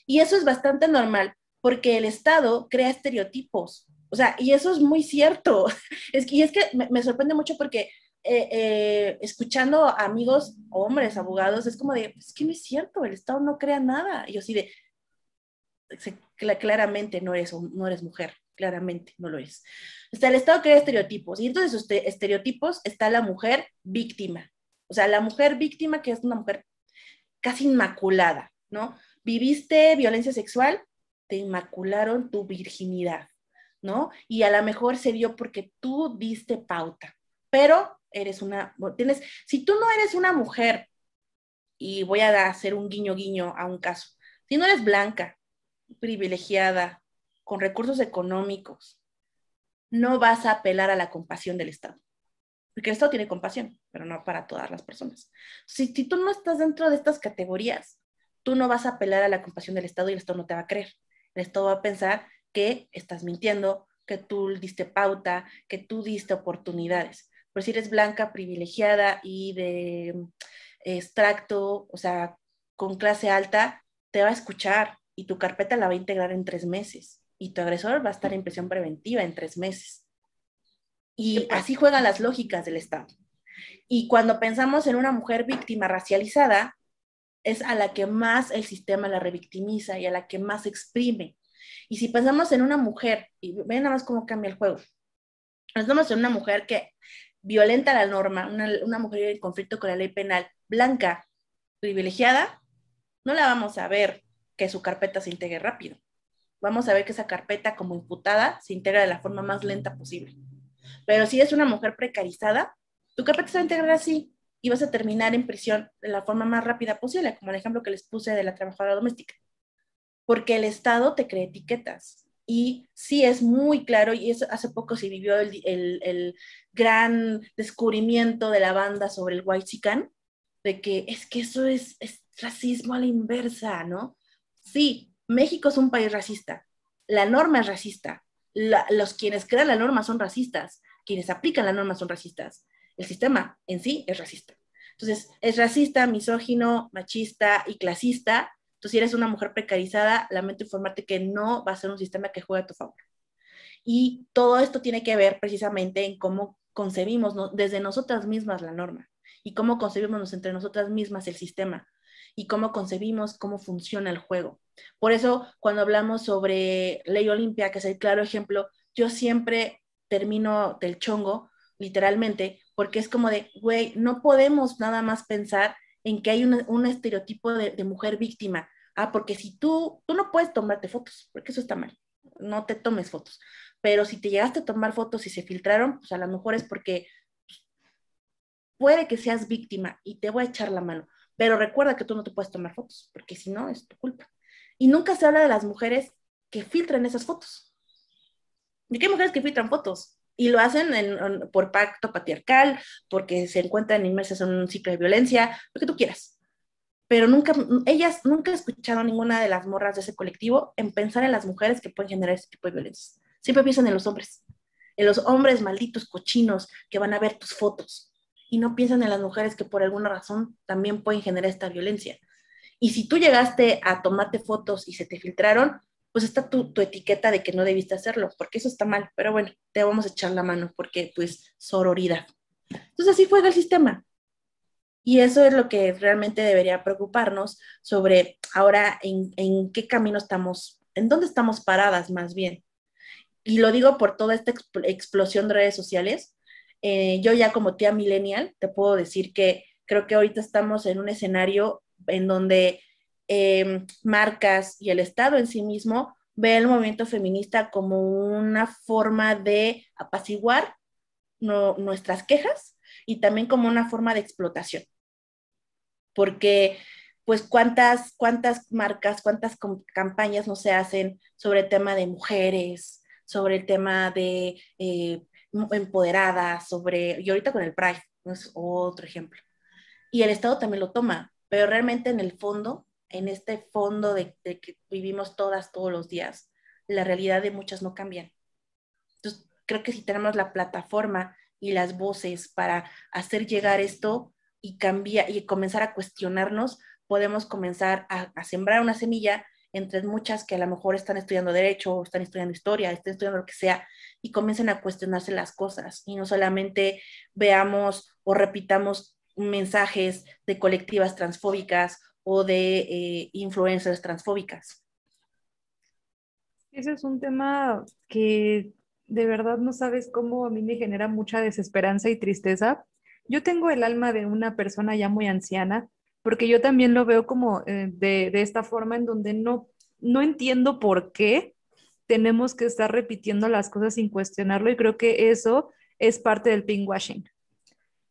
Y eso es bastante normal, porque el Estado crea estereotipos. O sea, y eso es muy cierto. Y es que me sorprende mucho porque escuchando a amigos, hombres, abogados, es como de, es que no es cierto, el Estado no crea nada. Y yo así de, claramente no eres mujer, claramente no lo es. O sea, el Estado crea estereotipos, y entonces esos estereotipos está la mujer víctima. O sea, la mujer víctima, que es una mujer casi inmaculada, ¿no? Viviste violencia sexual, te inmacularon tu virginidad, ¿no? Y a lo mejor se dio porque tú diste pauta, pero si tú no eres una mujer, y voy a hacer un guiño guiño a un caso, si no eres blanca, privilegiada, con recursos económicos, no vas a apelar a la compasión del Estado. Porque el Estado tiene compasión, pero no para todas las personas. Si tú no estás dentro de estas categorías, tú no vas a apelar a la compasión del Estado y el Estado no te va a creer. El Estado va a pensar que estás mintiendo, que tú diste pauta, que tú diste oportunidades. Pero si eres blanca, privilegiada y de extracto, o sea, con clase alta, te va a escuchar y tu carpeta la va a integrar en 3 meses y tu agresor va a estar en prisión preventiva en 3 meses. Y así juegan las lógicas del Estado. Y cuando pensamos en una mujer víctima racializada, es a la que más el sistema la revictimiza y a la que más exprime. Y si pensamos en una mujer, y ven nada más cómo cambia el juego, pensamos en una mujer que violenta la norma, una mujer en conflicto con la ley penal, blanca, privilegiada, no la vamos a ver que su carpeta se integre rápido. Vamos a ver que esa carpeta como imputada se integra de la forma más lenta posible. Pero si es una mujer precarizada, tu carpeta se va a integrar así y vas a terminar en prisión de la forma más rápida posible, como el ejemplo que les puse de la trabajadora doméstica. Porque el Estado te crea etiquetas. Y sí es muy claro, y eso hace poco se vivió el gran descubrimiento de la banda sobre el whitexican, de que eso es racismo a la inversa, ¿no? Sí, México es un país racista, la norma es racista, los quienes crean la norma son racistas, quienes aplican la norma son racistas, el sistema en sí es racista. Entonces, es racista, misógino, machista y clasista. Entonces, si eres una mujer precarizada, lamento informarte que no va a ser un sistema que juegue a tu favor. Y todo esto tiene que ver precisamente en cómo concebimos desde nosotras mismas la norma y cómo concebimos entre nosotras mismas el sistema y cómo concebimos cómo funciona el juego. Por eso, cuando hablamos sobre Ley Olimpia, que es el claro ejemplo, yo siempre termino del chongo, literalmente, porque es como de, güey, no podemos nada más pensar en que hay un estereotipo de mujer víctima. Porque si tú no puedes tomarte fotos, porque eso está mal, no te tomes fotos. Pero si te llegaste a tomar fotos y se filtraron, pues a lo mejor es porque puede que seas víctima y te voy a echar la mano. Pero recuerda que tú no te puedes tomar fotos, porque si no, es tu culpa. Y nunca se habla de las mujeres que filtran esas fotos. ¿De qué mujeres que filtran fotos? Y lo hacen por pacto patriarcal, porque se encuentran inmersas en un ciclo de violencia, lo que tú quieras. Pero ellas nunca han escuchado a ninguna de las morras de ese colectivo en pensar en las mujeres que pueden generar ese tipo de violencias. Siempre piensan en los hombres malditos, cochinos, que van a ver tus fotos, y no piensan en las mujeres que por alguna razón también pueden generar esta violencia. Y si tú llegaste a tomarte fotos y se te filtraron, pues está tu etiqueta de que no debiste hacerlo, porque eso está mal, pero bueno, te vamos a echar la mano, porque pues sororidad. Entonces así juega el sistema. Y eso es lo que realmente debería preocuparnos sobre ahora en qué camino estamos, en dónde estamos paradas más bien. Y lo digo por toda esta explosión de redes sociales. Yo ya como tía millennial te puedo decir que creo que ahorita estamos en un escenario en donde marcas y el Estado en sí mismo ve el movimiento feminista como una forma de apaciguar nuestras quejas y también como una forma de explotación. Porque pues cuántas marcas, cuántas campañas no se hacen sobre el tema de mujeres, sobre el tema de empoderadas, y ahorita con el Pride, ¿no? Es otro ejemplo. Y el Estado también lo toma, pero realmente en el fondo, en este fondo de que vivimos todos los días, la realidad de muchas no cambian. Entonces, creo que si tenemos la plataforma y las voces para hacer llegar esto y cambiar y comenzar a cuestionarnos, podemos comenzar a sembrar una semilla entre muchas que a lo mejor están estudiando derecho, o están estudiando historia, están estudiando lo que sea, y comiencen a cuestionarse las cosas, y no solamente veamos o repitamos mensajes de colectivas transfóbicas o de influencers transfóbicas. Ese es un tema que de verdad no sabes cómo a mí me genera mucha desesperanza y tristeza. Yo tengo el alma de una persona ya muy anciana, porque yo también lo veo como de esta forma en donde no entiendo por qué tenemos que estar repitiendo las cosas sin cuestionarlo y creo que eso es parte del pinkwashing.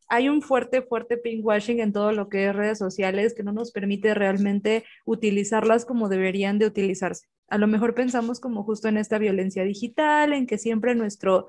Hay un fuerte pinkwashing en todo lo que es redes sociales que no nos permite realmente utilizarlas como deberían de utilizarse. A lo mejor pensamos como justo en esta violencia digital, en que siempre nuestro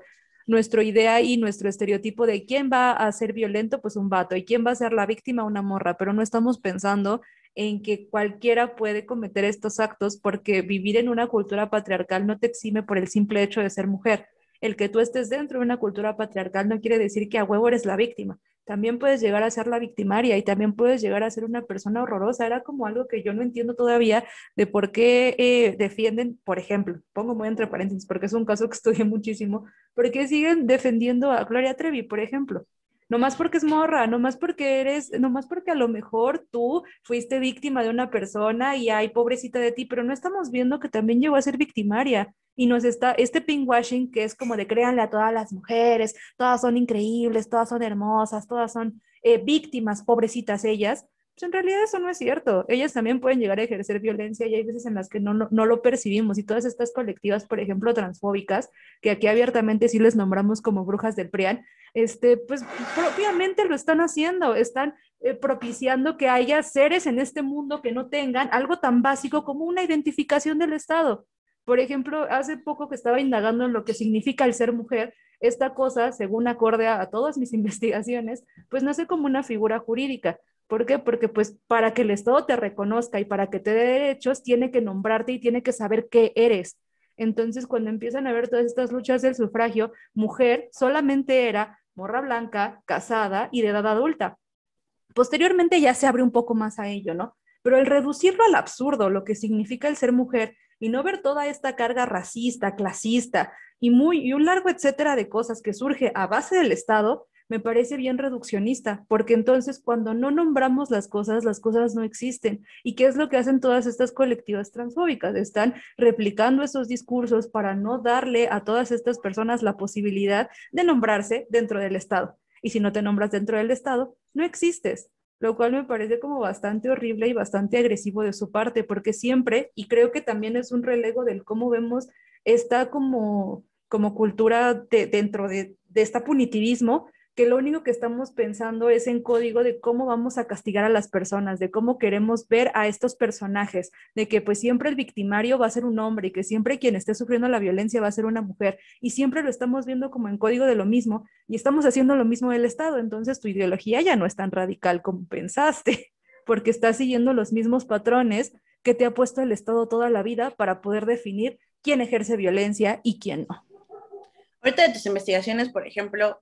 idea y nuestro estereotipo de quién va a ser violento, pues un vato, y quién va a ser la víctima, una morra, pero no estamos pensando en que cualquiera puede cometer estos actos porque vivir en una cultura patriarcal no te exime por el simple hecho de ser mujer. El que tú estés dentro de una cultura patriarcal no quiere decir que a huevo eres la víctima. También puedes llegar a ser la victimaria y también puedes llegar a ser una persona horrorosa. Era como algo que yo no entiendo todavía de por qué defienden, por ejemplo, pongo muy entre paréntesis porque es un caso que estudié muchísimo, por qué siguen defendiendo a Gloria Trevi, por ejemplo. No más porque es morra, no más porque a lo mejor tú fuiste víctima de una persona y ay, pobrecita de ti, pero no estamos viendo que también llegó a ser victimaria y nos está este pinkwashing que es como de créanle a todas las mujeres, todas son increíbles, todas son hermosas, todas son víctimas, pobrecitas ellas. Pues en realidad eso no es cierto. Ellas también pueden llegar a ejercer violencia y hay veces en las que no lo percibimos. Y todas estas colectivas, por ejemplo, transfóbicas, que aquí abiertamente sí les nombramos como brujas del PRIAN, pues propiamente lo están haciendo, están propiciando que haya seres en este mundo que no tengan algo tan básico como una identificación del Estado. Por ejemplo, hace poco que estaba indagando en lo que significa el ser mujer, esta cosa, según acorde a todas mis investigaciones, pues nace como una figura jurídica. ¿Por qué? Porque pues para que el Estado te reconozca y para que te dé derechos, tiene que nombrarte y tiene que saber qué eres. Entonces, cuando empiezan a ver todas estas luchas del sufragio, mujer solamente era morra blanca, casada y de edad adulta. Posteriormente ya se abre un poco más a ello, ¿no? Pero el reducirlo al absurdo, lo que significa el ser mujer, y no ver toda esta carga racista, clasista y un largo etcétera de cosas que surge a base del Estado, me parece bien reduccionista, porque entonces cuando no nombramos las cosas no existen. ¿Y qué es lo que hacen todas estas colectivas transfóbicas? Están replicando esos discursos para no darle a todas estas personas la posibilidad de nombrarse dentro del Estado. Y si no te nombras dentro del Estado, no existes, lo cual me parece como bastante horrible y bastante agresivo de su parte, porque siempre, y creo que también es un relego del cómo vemos esta como cultura dentro de este punitivismo, que lo único que estamos pensando es en código de cómo vamos a castigar a las personas, de cómo queremos ver a estos personajes, de que pues siempre el victimario va a ser un hombre y que siempre quien esté sufriendo la violencia va a ser una mujer y siempre lo estamos viendo como en código de lo mismo y estamos haciendo lo mismo del Estado, entonces tu ideología ya no es tan radical como pensaste, porque estás siguiendo los mismos patrones que te ha puesto el Estado toda la vida para poder definir quién ejerce violencia y quién no. Ahorita de tus investigaciones, por ejemplo,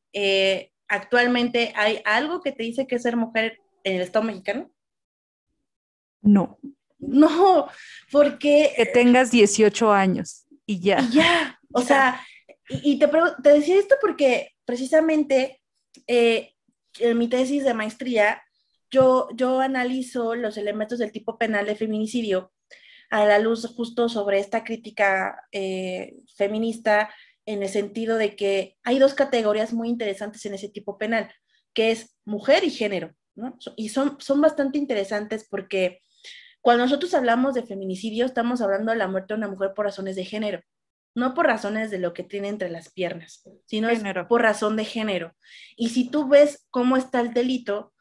¿actualmente hay algo que te dice que es ser mujer en el Estado mexicano? No. No, porque... Que tengas 18 años y ya. Y ya, o sea, y te decía esto porque precisamente en mi tesis de maestría yo analizo los elementos del tipo penal de feminicidio a la luz justo sobre esta crítica feminista en el sentido de que hay dos categorías muy interesantes en ese tipo penal, que es mujer y género, ¿no? Y son bastante interesantes porque cuando nosotros hablamos de feminicidio estamos hablando de la muerte de una mujer por razones de género, no por razones de lo que tiene entre las piernas, sino género. Es por razón de género. Y si tú ves cómo está el delito,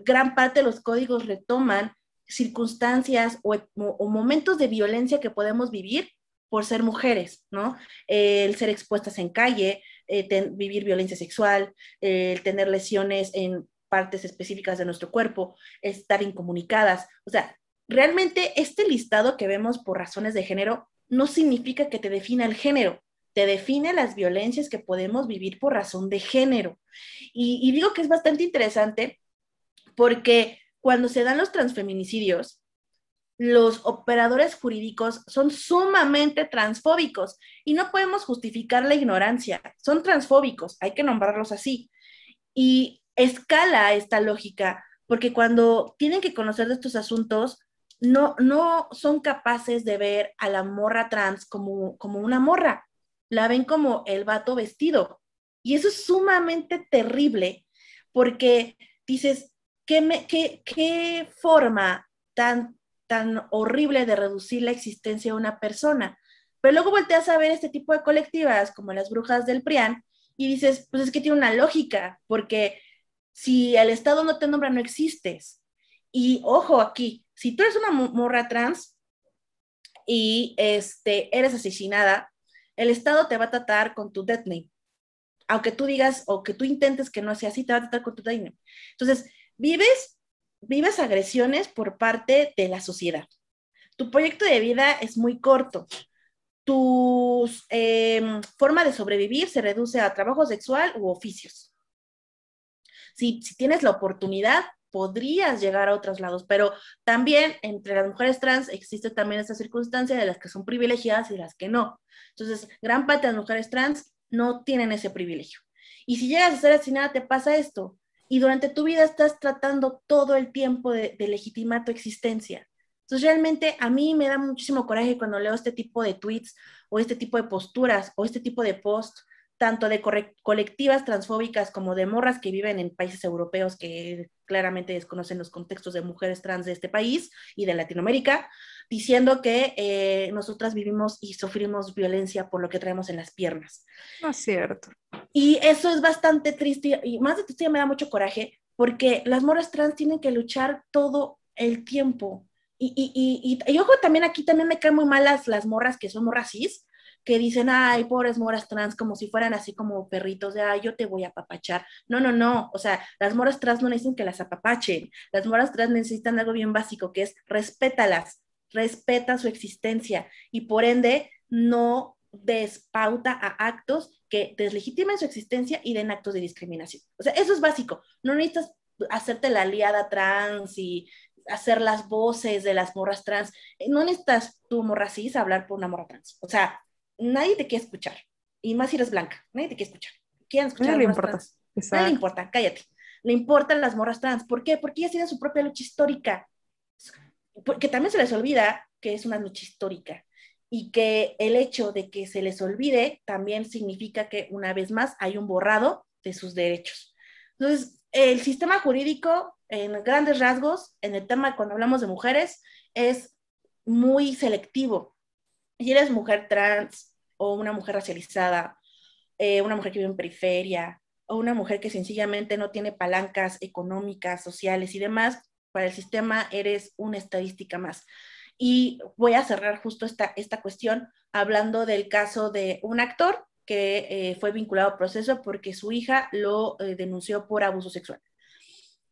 gran parte de los códigos retoman circunstancias o momentos de violencia que podemos vivir por ser mujeres, ¿no? El ser expuestas en calle, vivir violencia sexual, el tener lesiones en partes específicas de nuestro cuerpo, estar incomunicadas. O sea, realmente este listado que vemos por razones de género no significa que te defina el género, te define las violencias que podemos vivir por razón de género. Y digo que es bastante interesante porque cuando se dan los transfeminicidios, los operadores jurídicos son sumamente transfóbicos y no podemos justificar la ignorancia, son transfóbicos, hay que nombrarlos así. Y escala esta lógica, porque cuando tienen que conocer de estos asuntos, no son capaces de ver a la morra trans como una morra, la ven como el vato vestido. Y eso es sumamente terrible, porque dices, ¿qué forma tan horrible de reducir la existencia de una persona? Pero luego volteas a ver este tipo de colectivas, como las brujas del PRIAN, y dices, pues es que tiene una lógica, porque si el Estado no te nombra, no existes. Y ojo aquí, si tú eres una morra trans y eres asesinada, el Estado te va a tratar con tu death name. Aunque tú digas o que tú intentes que no sea así, te va a tratar con tu death name. Entonces, vives agresiones por parte de la sociedad. Tu proyecto de vida es muy corto. Tu forma de sobrevivir se reduce a trabajo sexual u oficios. Si tienes la oportunidad, podrías llegar a otros lados, pero también entre las mujeres trans existe también esta circunstancia de las que son privilegiadas y de las que no. Entonces, gran parte de las mujeres trans no tienen ese privilegio. Y si llegas a ser asesinada, te pasa esto. Y durante tu vida estás tratando todo el tiempo de legitimar tu existencia. Entonces, realmente a mí me da muchísimo coraje cuando leo este tipo de tweets o este tipo de posturas o este tipo de posts, tanto de colectivas transfóbicas como de morras que viven en países europeos que claramente desconocen los contextos de mujeres trans de este país y de Latinoamérica, diciendo que nosotras vivimos y sufrimos violencia por lo que traemos en las piernas. No es cierto. Y eso es bastante triste, y más de triste me da mucho coraje, porque las morras trans tienen que luchar todo el tiempo. Y ojo, también aquí también me caen muy mal las morras que son morras cis, que dicen, ay, pobres moras trans, como si fueran así como perritos, de, ay, yo te voy a apapachar. No, no, no, o sea, las moras trans no necesitan que las apapachen, las moras trans necesitan algo bien básico, que es respétalas, respeta su existencia, y por ende, no despauta a actos que deslegitimen su existencia y den actos de discriminación. O sea, eso es básico, no necesitas hacerte la aliada trans y hacer las voces de las morras trans, no necesitas tú, morra cis, hablar por una morra trans, o sea, nadie te quiere escuchar. Y más si eres blanca, nadie te quiere escuchar. Quieren escuchar a las morras trans. Nadie le importa, cállate. Le importan las morras trans. ¿Por qué? Porque ellas tienen su propia lucha histórica. Porque también se les olvida que es una lucha histórica. Y que el hecho de que se les olvide también significa que una vez más hay un borrado de sus derechos. Entonces, el sistema jurídico, en grandes rasgos, en el tema cuando hablamos de mujeres, es muy selectivo. Si eres mujer trans o una mujer racializada, una mujer que vive en periferia o una mujer que sencillamente no tiene palancas económicas, sociales y demás, para el sistema eres una estadística más. Y voy a cerrar justo esta cuestión hablando del caso de un actor que fue vinculado al proceso porque su hija lo denunció por abuso sexual.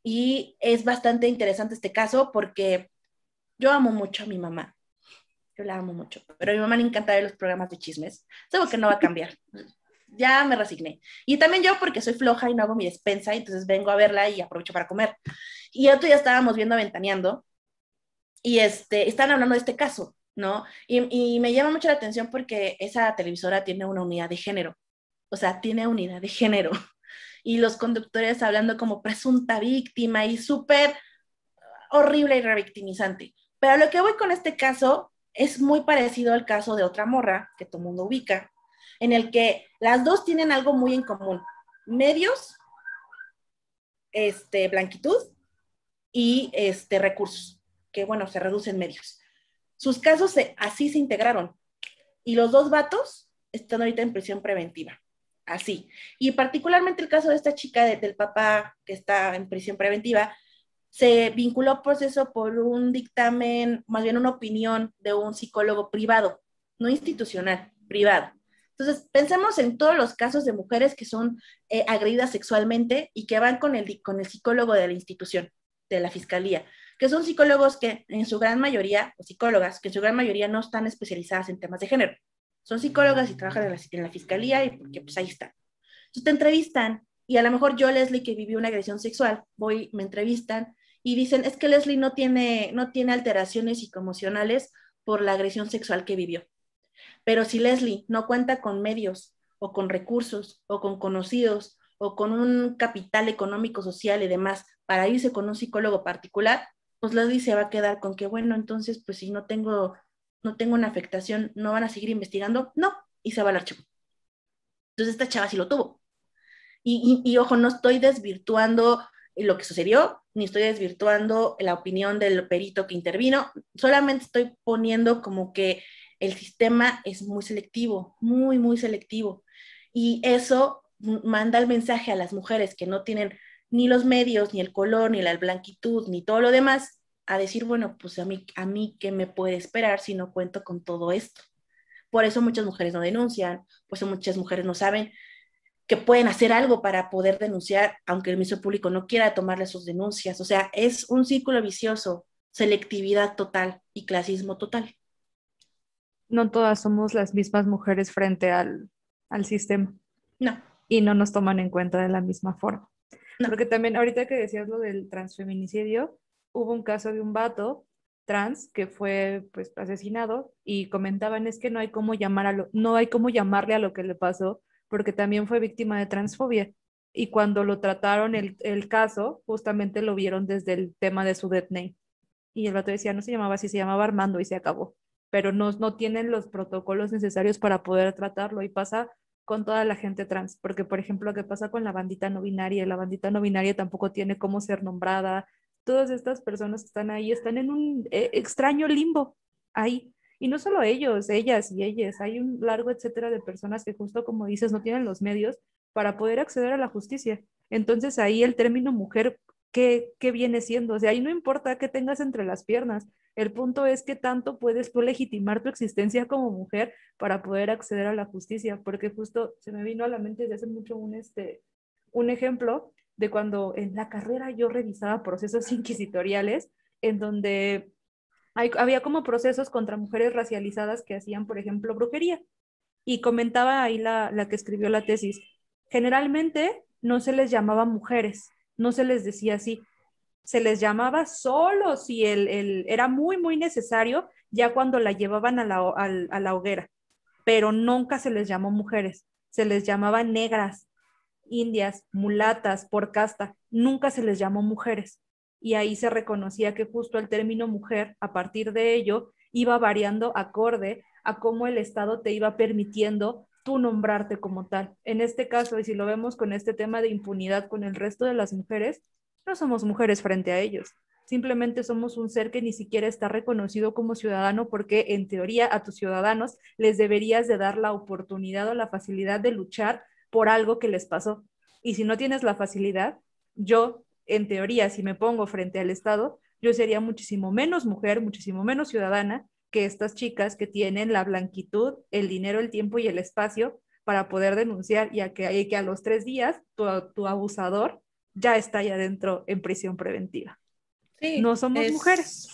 Y es bastante interesante este caso porque yo amo mucho a mi mamá. Yo la amo mucho, pero a mi mamá le encanta ver los programas de chismes. Es algo que no va a cambiar. Ya me resigné. Y también yo porque soy floja y no hago mi despensa, entonces vengo a verla y aprovecho para comer. Y otro día estábamos viendo Ventaneando y están hablando de este caso, ¿no? Y me llama mucho la atención porque esa televisora tiene una unidad de género. O sea, tiene unidad de género. Y los conductores hablando como presunta víctima y súper horrible y revictimizante. Pero lo que voy con este caso es muy parecido al caso de otra morra que todo el mundo ubica, en el que las dos tienen algo muy en común: medios, blanquitud y recursos, que bueno, se reducen medios. Sus casos así se integraron y los dos vatos están ahorita en prisión preventiva. Así. Y particularmente el caso de esta chica del papá que está en prisión preventiva, se vinculó al proceso por un dictamen, más bien una opinión de un psicólogo privado, no institucional, privado. Entonces, pensemos en todos los casos de mujeres que son agredidas sexualmente y que van con el psicólogo de la institución, de la fiscalía, que son psicólogos que en su gran mayoría, o psicólogas, que en su gran mayoría no están especializadas en temas de género. Son psicólogas y trabajan en la fiscalía y porque pues ahí están. Entonces te entrevistan y a lo mejor yo, Leslie, que viví una agresión sexual, me entrevistan y dicen, es que Leslie no tiene alteraciones psicoemocionales por la agresión sexual que vivió. Pero si Leslie no cuenta con medios o con recursos o con conocidos o con un capital económico, social y demás para irse con un psicólogo particular, pues Leslie se va a quedar con que, bueno, entonces, pues si no tengo una afectación, ¿no van a seguir investigando? No, y se va al archivo. Entonces esta chava sí lo tuvo. Y ojo, no estoy desvirtuando lo que sucedió, ni estoy desvirtuando la opinión del perito que intervino, solamente estoy poniendo como que el sistema es muy selectivo, muy, muy selectivo. Y eso manda el mensaje a las mujeres que no tienen ni los medios, ni el color, ni la blanquitud, ni todo lo demás, a decir, bueno, pues a mí ¿qué me puede esperar si no cuento con todo esto? Por eso muchas mujeres no denuncian, por eso muchas mujeres no saben que pueden hacer algo para poder denunciar, aunque el Ministerio Público no quiera tomarle sus denuncias. O sea, es un círculo vicioso, selectividad total y clasismo total. No todas somos las mismas mujeres frente al sistema No, y no nos toman en cuenta de la misma forma. no. Porque también, ahorita que decías lo del transfeminicidio, hubo un caso de un vato trans que fue pues asesinado y comentaban es que no hay cómo no hay cómo llamarle a lo que le pasó porque también fue víctima de transfobia. Y cuando lo trataron el caso, justamente lo vieron desde el tema de su death name. Y el vato decía, no se llamaba así, se llamaba Armando y se acabó. Pero no tienen los protocolos necesarios para poder tratarlo y pasa con toda la gente trans, porque por ejemplo, lo que pasa con la bandita no binaria tampoco tiene cómo ser nombrada. Todas estas personas que están ahí están en un extraño limbo ahí. Y no solo ellos, ellas y ellas, hay un largo etcétera de personas que justo como dices no tienen los medios para poder acceder a la justicia. Entonces ahí el término mujer, ¿qué viene siendo? O sea, ahí no importa qué tengas entre las piernas, el punto es que tanto puedes tú legitimar tu existencia como mujer para poder acceder a la justicia, porque justo se me vino a la mente desde hace mucho un ejemplo de cuando en la carrera yo revisaba procesos inquisitoriales en donde había como procesos contra mujeres racializadas que hacían, por ejemplo, brujería. Y comentaba ahí la que escribió la tesis, generalmente no se les llamaba mujeres, no se les decía así, se les llamaba solo si era muy, muy necesario, ya cuando la llevaban a la hoguera, pero nunca se les llamó mujeres, se les llamaba negras, indias, mulatas, por casta, nunca se les llamó mujeres. Y ahí se reconocía que justo el término mujer, a partir de ello, iba variando acorde a cómo el Estado te iba permitiendo tú nombrarte como tal. En este caso, y si lo vemos con este tema de impunidad con el resto de las mujeres, no somos mujeres frente a ellos. Simplemente somos un ser que ni siquiera está reconocido como ciudadano porque en teoría a tus ciudadanos les deberías de dar la oportunidad o la facilidad de luchar por algo que les pasó. Y si no tienes la facilidad, yo, en teoría, si me pongo frente al Estado, yo sería muchísimo menos mujer, muchísimo menos ciudadana que estas chicas que tienen la blanquitud, el dinero, el tiempo y el espacio para poder denunciar y que a los 3 días tu abusador ya está ahí adentro en prisión preventiva. Sí, No somos mujeres.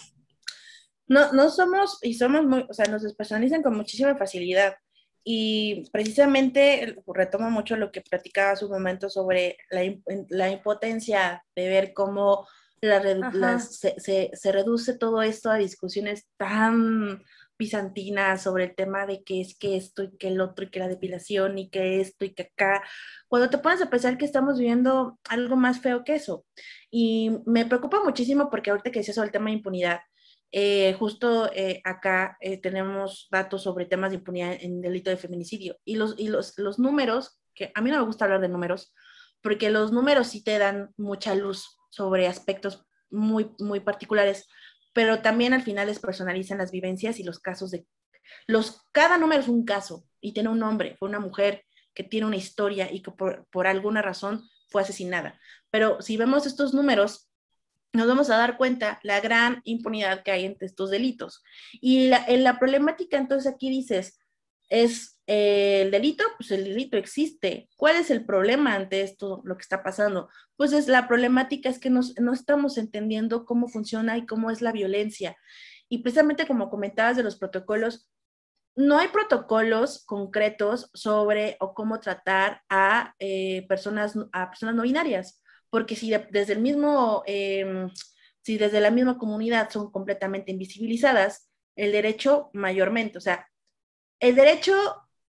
No somos, y somos muy, o sea, nos despersonalizan con muchísima facilidad. Y precisamente retoma mucho lo que platicaba hace un momento sobre la impotencia de ver cómo se reduce todo esto a discusiones tan bizantinas sobre el tema de qué es que esto y que el otro y que la depilación y que esto y que acá, cuando te pones a pensar que estamos viviendo algo más feo que eso. Y me preocupa muchísimo porque ahorita que decías sobre el tema de impunidad, justo acá tenemos datos sobre temas de impunidad en delito de feminicidio y los números, que a mí no me gusta hablar de números, porque los números sí te dan mucha luz sobre aspectos muy, muy particulares, pero también al final les personalizan las vivencias y los casos cada número es un caso y tiene un nombre, fue una mujer que tiene una historia y que por alguna razón fue asesinada. Pero si vemos estos números, nos vamos a dar cuenta la gran impunidad que hay entre estos delitos. Y la problemática entonces aquí dices, es el delito, pues el delito existe. ¿Cuál es el problema ante esto, lo que está pasando? Pues la problemática es que no estamos entendiendo cómo funciona y cómo es la violencia. Y precisamente como comentabas de los protocolos, no hay protocolos concretos sobre o cómo tratar a personas no binarias, porque si desde el mismo si desde la misma comunidad son completamente invisibilizadas, el derecho mayormente, o sea, el derecho,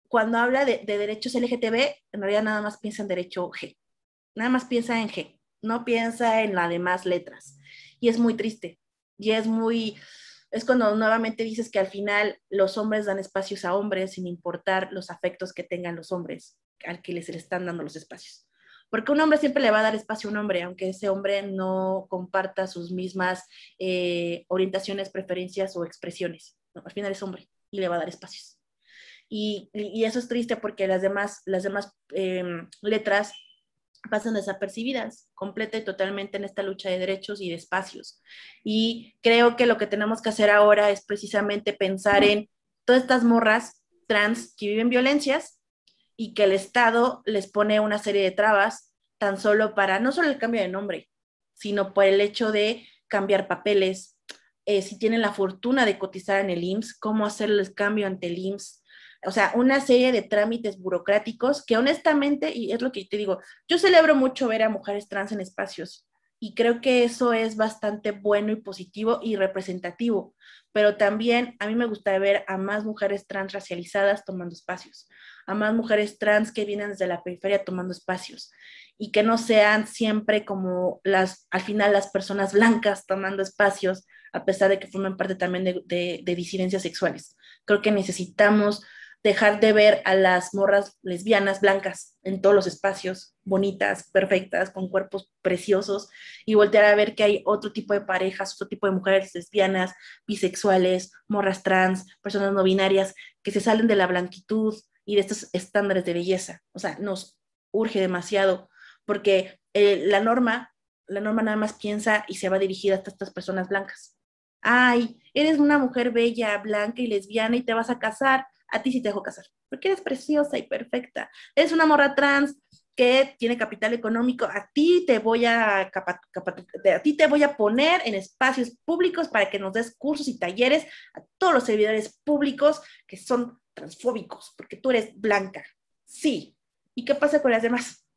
cuando habla de derechos LGTB, en realidad nada más piensa en derecho G, nada más piensa en G, no piensa en las demás letras. Y es muy triste. Y es cuando nuevamente dices que al final los hombres dan espacios a hombres sin importar los afectos que tengan los hombres al que les están dando los espacios. Porque un hombre siempre le va a dar espacio a un hombre, aunque ese hombre no comparta sus mismas orientaciones, preferencias o expresiones. No, al final es hombre y le va a dar espacios. Y eso es triste porque las demás letras pasan desapercibidas completa y totalmente en esta lucha de derechos y de espacios. Y creo que lo que tenemos que hacer ahora es precisamente pensar en todas estas morras trans que viven violencias y que el Estado les pone una serie de trabas tan solo para, no solo el cambio de nombre, sino por el hecho de cambiar papeles, si tienen la fortuna de cotizar en el IMSS, cómo hacer el cambio ante el IMSS, o sea, una serie de trámites burocráticos que honestamente, y es lo que te digo, yo celebro mucho ver a mujeres trans en espacios y creo que eso es bastante bueno y positivo y representativo, pero también a mí me gusta ver a más mujeres trans racializadas tomando espacios, a más mujeres trans que vienen desde la periferia tomando espacios y que no sean siempre como al final las personas blancas tomando espacios, a pesar de que formen parte también de disidencias sexuales. Creo que necesitamos dejar de ver a las morras lesbianas blancas en todos los espacios, bonitas, perfectas, con cuerpos preciosos, y voltear a ver que hay otro tipo de parejas, otro tipo de mujeres lesbianas, bisexuales, morras trans, personas no binarias, que se salen de la blanquitud y de estos estándares de belleza. O sea, nos urge demasiado, porque la norma nada más piensa y se va dirigida hasta estas personas blancas. Ay, eres una mujer bella, blanca y lesbiana y te vas a casar. A ti sí te dejo casar, porque eres preciosa y perfecta. Eres una morra trans que tiene capital económico, a ti te voy a poner en espacios públicos para que nos des cursos y talleres a todos los servidores públicos que son transfóbicos, porque tú eres blanca. Sí. ¿Y qué pasa con las demás?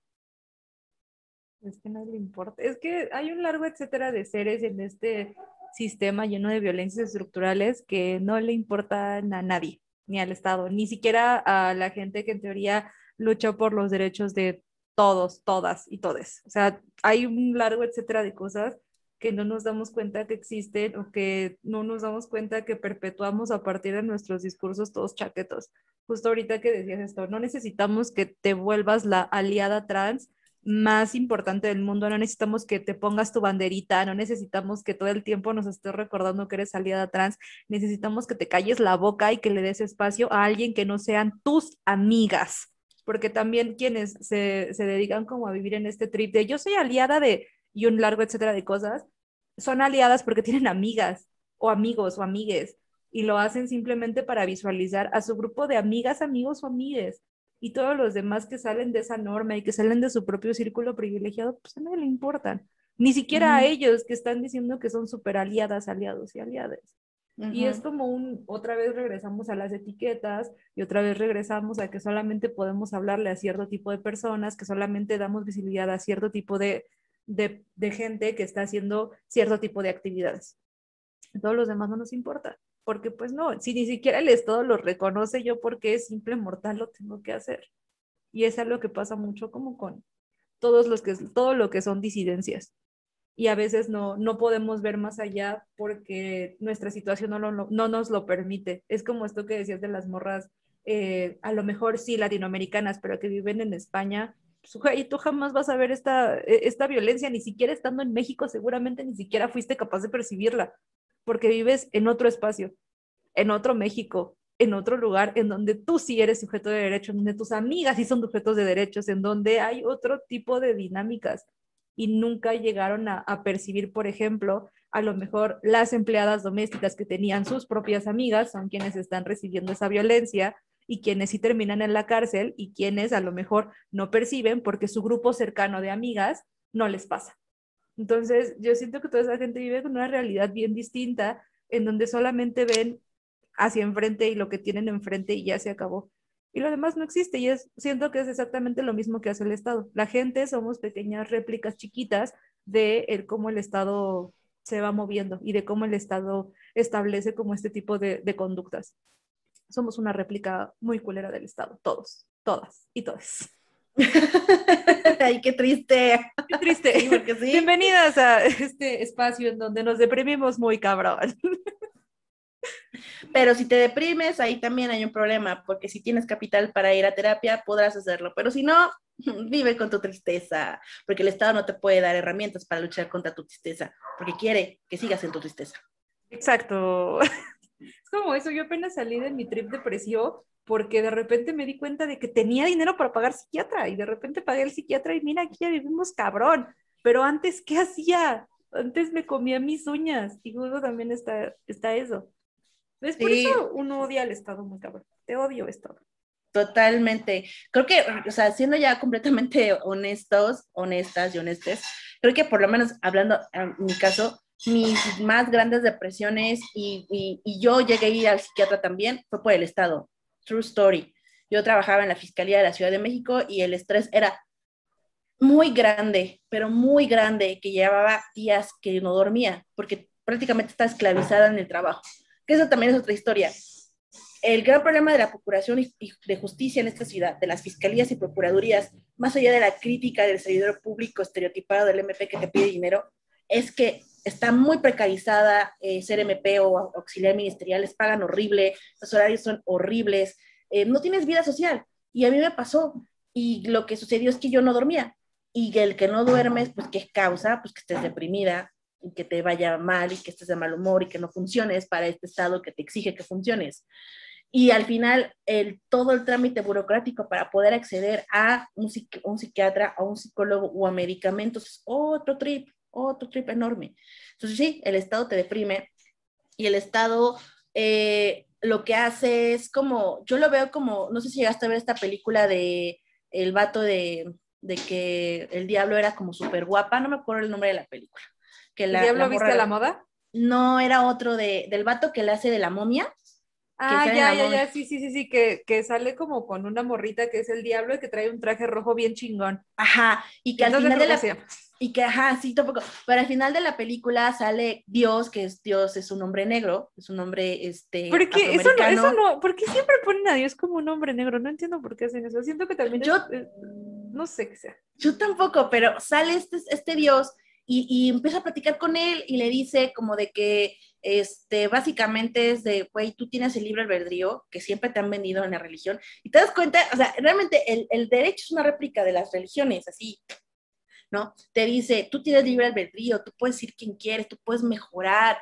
Es que no le importa. Es que hay un largo etcétera de seres en este sistema lleno de violencias estructurales que no le importan a nadie, ni al Estado, ni siquiera a la gente que en teoría lucha por los derechos de todos, todas y todes. O sea, hay un largo etcétera de cosas que no nos damos cuenta que existen o que no nos damos cuenta que perpetuamos a partir de nuestros discursos todos chaquetos. Justo ahorita que decías esto, no necesitamos que te vuelvas la aliada trans más importante del mundo, no necesitamos que te pongas tu banderita, no necesitamos que todo el tiempo nos estés recordando que eres aliada trans, necesitamos que te calles la boca y que le des espacio a alguien que no sean tus amigas, porque también quienes se dedican como a vivir en este trip de yo soy aliada de, y un largo etcétera de cosas, son aliadas porque tienen amigas o amigos o amigues, y lo hacen simplemente para visualizar a su grupo de amigas, amigos o amigues, y todos los demás que salen de esa norma y que salen de su propio círculo privilegiado, pues a nadie le importan. Ni siquiera a ellos que están diciendo que son súper aliadas, aliados y aliadas. Y es como otra vez regresamos a las etiquetas y otra vez regresamos a que solamente podemos hablarle a cierto tipo de personas, que solamente damos visibilidad a cierto tipo de gente que está haciendo cierto tipo de actividades. Todos los demás no nos importa, porque pues no, si ni siquiera el Estado lo reconoce, yo porque es simple mortal lo tengo que hacer. Y es algo que pasa mucho como con todo lo que son disidencias. Y a veces no podemos ver más allá porque nuestra situación no nos lo permite. Es como esto que decías de las morras, a lo mejor sí latinoamericanas, pero que viven en España. Pues, y tú jamás vas a ver esta violencia, ni siquiera estando en México, seguramente ni siquiera fuiste capaz de percibirla, porque vives en otro espacio, en otro México, en otro lugar, en donde tú sí eres sujeto de derecho, en donde tus amigas sí son sujetos de derechos, en donde hay otro tipo de dinámicas y nunca llegaron a percibir, por ejemplo, a lo mejor las empleadas domésticas que tenían sus propias amigas son quienes están recibiendo esa violencia y quienes sí terminan en la cárcel y quienes a lo mejor no perciben porque su grupo cercano de amigas no les pasa. Entonces, yo siento que toda esa gente vive con una realidad bien distinta, en donde solamente ven hacia enfrente y lo que tienen enfrente y ya se acabó. Y lo demás no existe y siento que es exactamente lo mismo que hace el Estado. La gente somos pequeñas réplicas chiquitas de cómo el Estado se va moviendo y de cómo el Estado establece como este tipo de conductas. Somos una réplica muy culera del Estado, todos, todas y todas. Ay, qué triste. Qué triste. Sí, porque sí. Bienvenidas a este espacio en donde nos deprimimos muy cabrón. Pero si te deprimes, ahí también hay un problema, porque si tienes capital para ir a terapia, podrás hacerlo, pero si no, vive con tu tristeza, porque el Estado no te puede dar herramientas para luchar contra tu tristeza, porque quiere que sigas en tu tristeza. Exacto. Es como eso, yo apenas salí de mi trip depresión porque de repente me di cuenta de que tenía dinero para pagar psiquiatra y de repente pagué el psiquiatra y mira, aquí ya vivimos cabrón. Pero antes, ¿qué hacía? Antes me comía mis uñas y luego también está eso. Entonces, por Sí, eso uno odia al Estado muy cabrón. Te odio, Estado. totalmente. Creo que, o sea, siendo ya completamente honestos, honestas y honestes, creo que por lo menos hablando en mi caso, mis más grandes depresiones y yo llegué a ir al psiquiatra también fue por el Estado. True story. Yo trabajaba en la Fiscalía de la Ciudad de México y el estrés era muy grande, pero muy grande, que llevaba días que no dormía, porque prácticamente está esclavizada en el trabajo. Que eso también es otra historia. El gran problema de la procuración y de justicia en esta ciudad, de las fiscalías y procuradurías, más allá de la crítica del servidor público estereotipado del MP que te pide dinero, es que está muy precarizada, ser MP o auxiliar ministerial, les pagan horrible, los horarios son horribles, no tienes vida social. Y a mí me pasó, y lo que sucedió es que yo no dormía, y el que no duermes, pues ¿qué causa? Pues que estés deprimida, y que te vaya mal, y que estés de mal humor, y que no funciones para este estado que te exige que funciones. Y al final, todo el trámite burocrático para poder acceder a un psiquiatra, a un psicólogo o a medicamentos es otro trip enorme. Entonces sí, el Estado te deprime y el Estado lo que hace es como, yo lo veo como, no sé si llegaste a ver esta película de el vato de que el diablo era como súper guapa, no me acuerdo el nombre de la película. Que ¿El diablo viste a la moda? No, era otro del vato que le hace de la momia. Que Ah, sale en la ya, sí, que sale como con una morrita que es el diablo y que trae un traje rojo bien chingón. Ajá, y que al No sé final de cómo se la, llama. y que, ajá, sí, tampoco, pero al final de la película sale Dios, que es Dios, es un hombre negro, es un hombre, Porque eso afroamericano. no, ¿por qué siempre ponen a Dios como un hombre negro? No entiendo por qué hacen eso. Siento que también Yo, no sé qué sea. yo tampoco, pero sale este Dios y empieza a platicar con él y le dice como de que, básicamente es de, güey, tú tienes el libre albedrío que siempre te han vendido en la religión y te das cuenta, o sea, realmente el derecho es una réplica de las religiones, así, ¿no? Te dice, tú tienes libre albedrío, tú puedes ir quien quieres, tú puedes mejorar.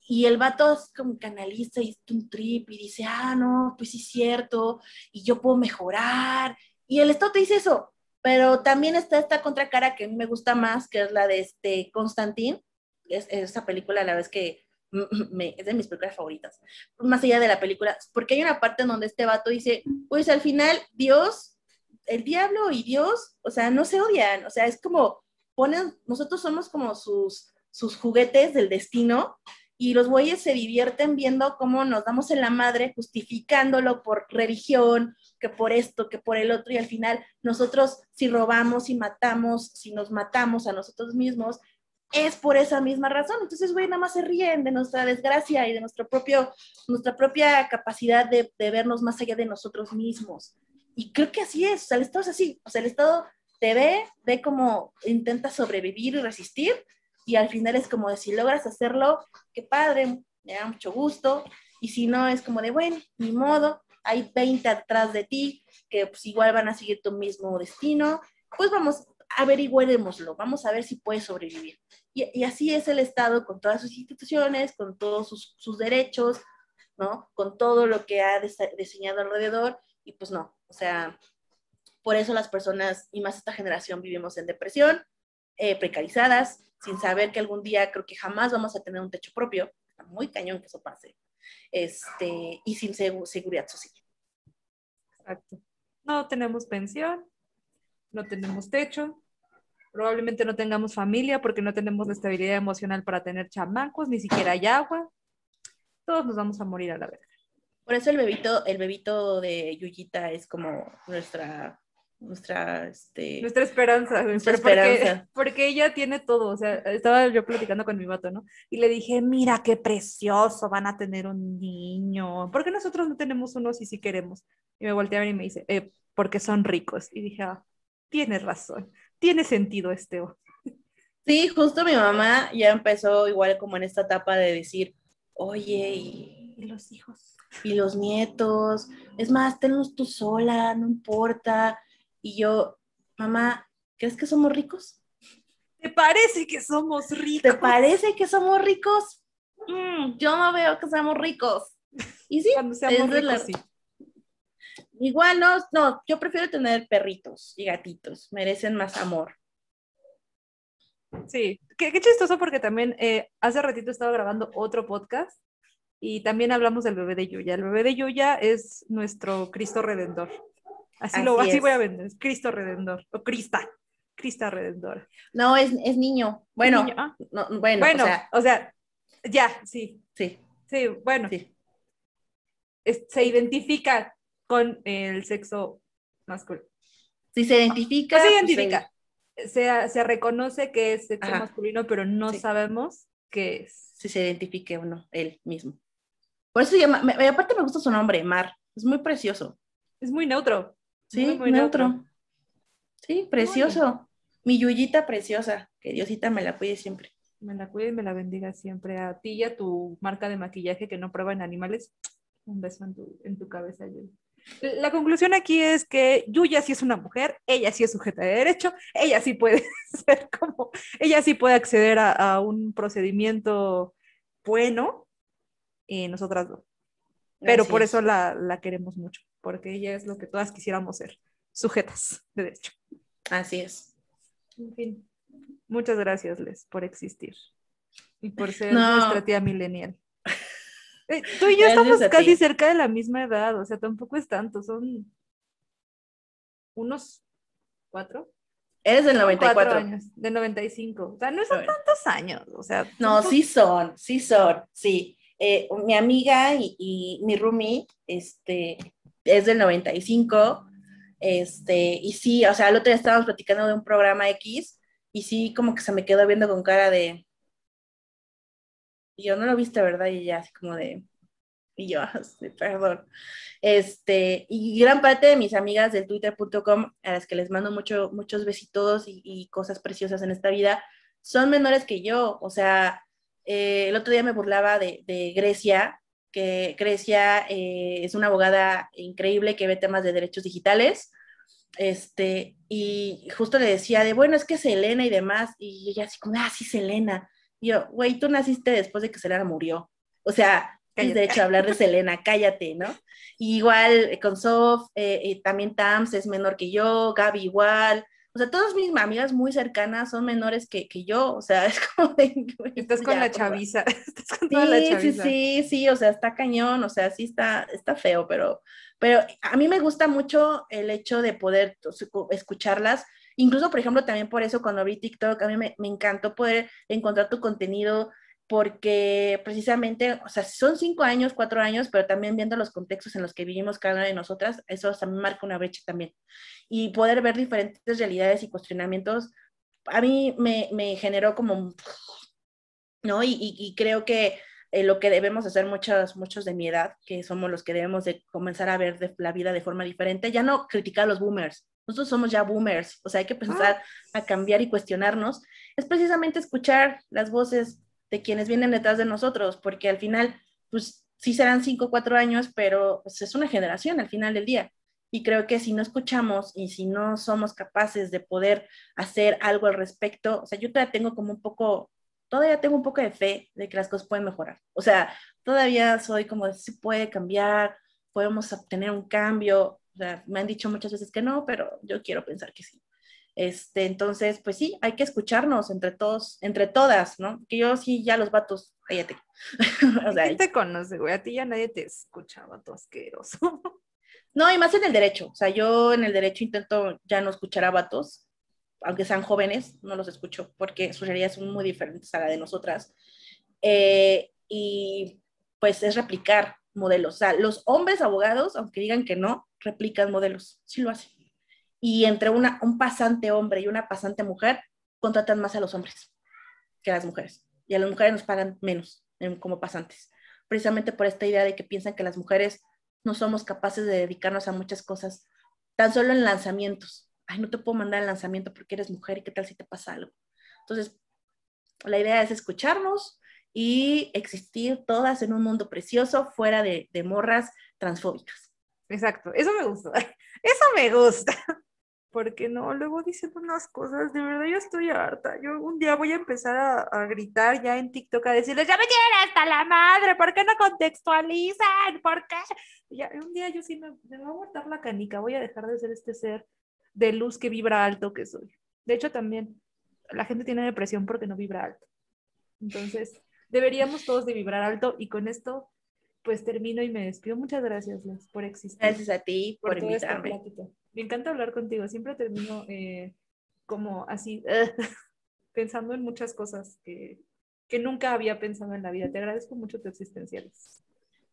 Y el vato es como canaliza y es un trip y dice, ah, no, pues sí es cierto, y yo puedo mejorar. Y el Estado te dice eso, pero también está esta contracara que a mí me gusta más, que es la de Constantine, esa película, la vez que es de mis películas favoritas, más allá de la película, porque hay una parte en donde este vato dice, pues al final Dios, el diablo y Dios, o sea, no se odian, o sea, es como, nosotros somos como sus juguetes del destino y los güeyes se divierten viendo cómo nos damos en la madre justificándolo por religión, que por esto, que por el otro, y al final nosotros si robamos, si nos matamos a nosotros mismos, es por esa misma razón. Entonces, güey, nada más se ríen de nuestra desgracia y de nuestra propia capacidad de vernos más allá de nosotros mismos. Y creo que así es, o sea, el Estado es así, o sea, el Estado te ve cómo intentas sobrevivir y resistir, y al final es como de si logras hacerlo, qué padre, me da mucho gusto, y si no, es como de, bueno, ni modo, hay 20 atrás de ti que pues igual van a seguir tu mismo destino, pues vamos, averigüémoslo, vamos a ver si puedes sobrevivir. Y así es el Estado con todas sus instituciones, con todos sus derechos, ¿no? Con todo lo que ha diseñado alrededor, y pues no, o sea, por eso las personas, y más esta generación, vivimos en depresión, precarizadas, sin saber que algún día creo que jamás vamos a tener un techo propio, está muy cañón que eso pase, y sin seguridad social. Exacto. No tenemos pensión, no tenemos techo, probablemente no tengamos familia porque no tenemos la estabilidad emocional para tener chamacos, ni siquiera hay agua. Todos nos vamos a morir a la verga. Por eso el bebito de Yuyita es como nuestra esperanza, güey, nuestra pero porque, esperanza. porque ella tiene todo, o sea, estaba yo platicando con mi vato, ¿no? Y le dije, mira qué precioso, van a tener un niño, ¿por qué nosotros no tenemos uno si sí queremos? Y me voltea a ver y me dice, porque son ricos. Y dije, tienes razón, tiene sentido, Esteo. Sí, justo mi mamá ya empezó igual como en esta etapa de decir, oye, Y los hijos. y los nietos, es más, tenlos tú sola, no importa. Y yo, mamá, ¿crees que somos ricos? ¿Te parece que somos ricos? ¿Te parece que somos ricos? Yo no veo que seamos ricos. Y sí, Cuando seamos ricos, sí. Igual no, yo prefiero tener perritos y gatitos, merecen más amor. Sí, qué chistoso porque también hace ratito estaba grabando otro podcast y también hablamos del bebé de Yuya. El bebé de Yuya es nuestro Cristo Redentor. Así voy a vender, es Cristo Redentor, o Crista Redentora. No, es niño. Bueno, Niño, no, bueno, bueno, o sea, ya, sí. Sí. Sí, bueno. Sí. Se identifica con el sexo masculino. Si se identifica. No se identifica. Se reconoce que es sexo masculino, pero no sí. sabemos qué es. Si se identifique o no, él mismo. Por eso se llama, aparte me gusta su nombre, Mar. Es muy precioso. Es muy neutro. Sí, muy neutro. Sí, precioso. Mi Yuyita preciosa. Que Diosita me la cuide siempre. Me la cuide y me la bendiga siempre. A ti y a tu marca de maquillaje que no prueba en animales. Un beso en tu cabeza, Yuya. La conclusión aquí es que Yuya sí es una mujer, ella sí es sujeta de derecho, ella sí puede ser como, ella sí puede acceder a un procedimiento bueno, y nosotras no. Pero por eso la queremos mucho, porque ella es lo que todas quisiéramos ser, sujetas de derecho. Así es. En fin, muchas gracias, Les, por existir y por ser nuestra tía millennial. Tú y yo estamos casi cerca de la misma edad, o sea, tampoco es tanto, son unos 4. Eres del 94. 4 años, de 95. O sea, no son tantos años, o sea. No, sí son, sí. Mi amiga y mi roomie, es del 95, y sí, o sea, el otro día estábamos platicando de un programa X, y sí, como que se me quedó viendo con cara de, y yo no lo viste, ¿verdad? Y ella así como de, y yo, perdón. Y gran parte de mis amigas del twitter.com, a las que les mando muchos besitos y cosas preciosas en esta vida, son menores que yo. O sea, el otro día me burlaba de Grecia, que Grecia es una abogada increíble que ve temas de derechos digitales. Y justo le decía de, bueno, es que Selena y demás, y ella así como, sí, Selena. Y yo, güey, tú naciste después de que Selena murió. O sea, tienes derecho a hablar de Selena, cállate, ¿no? Y igual con Sof, también Tams es menor que yo, Gaby igual. O sea, todas mis amigas muy cercanas son menores que yo. O sea, es como de... Estás con la chaviza. Estás con toda la chaviza. Sí, o sea, está cañón, o sea, sí está feo, pero a mí me gusta mucho el hecho de poder escucharlas. Incluso, por ejemplo, también por eso cuando abrí TikTok, a mí me encantó poder encontrar tu contenido, porque precisamente, o sea, son 5 años, 4 años, pero también viendo los contextos en los que vivimos cada una de nosotras, eso también marca una brecha también. Y poder ver diferentes realidades y cuestionamientos, a mí me generó como, ¿no? Y creo que lo que debemos hacer muchos de mi edad, que somos los que debemos de comenzar a ver la vida de forma diferente, ya no criticar a los boomers, nosotros somos ya boomers, o sea, hay que empezar a cambiar y cuestionarnos, es precisamente escuchar las voces de quienes vienen detrás de nosotros, porque al final, pues sí serán 5 o 4 años, pero pues, es una generación al final del día. Y creo que si no escuchamos y si no somos capaces de poder hacer algo al respecto, o sea, yo todavía tengo un poco de fe de que las cosas pueden mejorar. O sea, todavía soy como, si puede cambiar, podemos obtener un cambio. O sea, me han dicho muchas veces que no, pero yo quiero pensar que sí. Entonces, pues sí, hay que escucharnos entre todos, entre todas, ¿no? Que yo sí, ya los vatos, cállate. O sea, ¿quién te conoce, güey? A ti ya nadie te escucha, vato asqueroso. No, y más en el derecho. O sea, yo en el derecho intento ya no escuchar a vatos, aunque sean jóvenes, no los escucho porque sus realidades son muy diferentes a la de nosotras. Y pues es replicar modelos. O sea, los hombres abogados, aunque digan que no, replican modelos. Sí lo hacen. y entre un pasante hombre y una pasante mujer, contratan más a los hombres que a las mujeres. Y a las mujeres nos pagan menos como pasantes. Precisamente por esta idea de que piensan que las mujeres no somos capaces de dedicarnos a muchas cosas, tan solo en lanzamientos. Ay, no te puedo mandar el lanzamiento porque eres mujer y qué tal si te pasa algo. Entonces, la idea es escucharnos y existir todas en un mundo precioso fuera de morras transfóbicas. Exacto, eso me gusta, eso me gusta. Porque no, luego dicen unas cosas, de verdad yo estoy harta. Yo un día voy a empezar a gritar ya en TikTok, a decirles, ya me tienen hasta la madre, ¿por qué no contextualizan? ¿Por qué? Ya, un día yo sí me va a guardar la canica, voy a dejar de ser este ser de luz que vibra alto que soy. De hecho, también la gente tiene depresión porque no vibra alto. Entonces, deberíamos todos de vibrar alto y con esto, pues termino y me despido. Muchas gracias, Les, por existir. Gracias a ti por toda esta invitarme. plática. Me encanta hablar contigo. Siempre termino como así, pensando en muchas cosas que nunca había pensado en la vida. Te agradezco mucho tu existencia.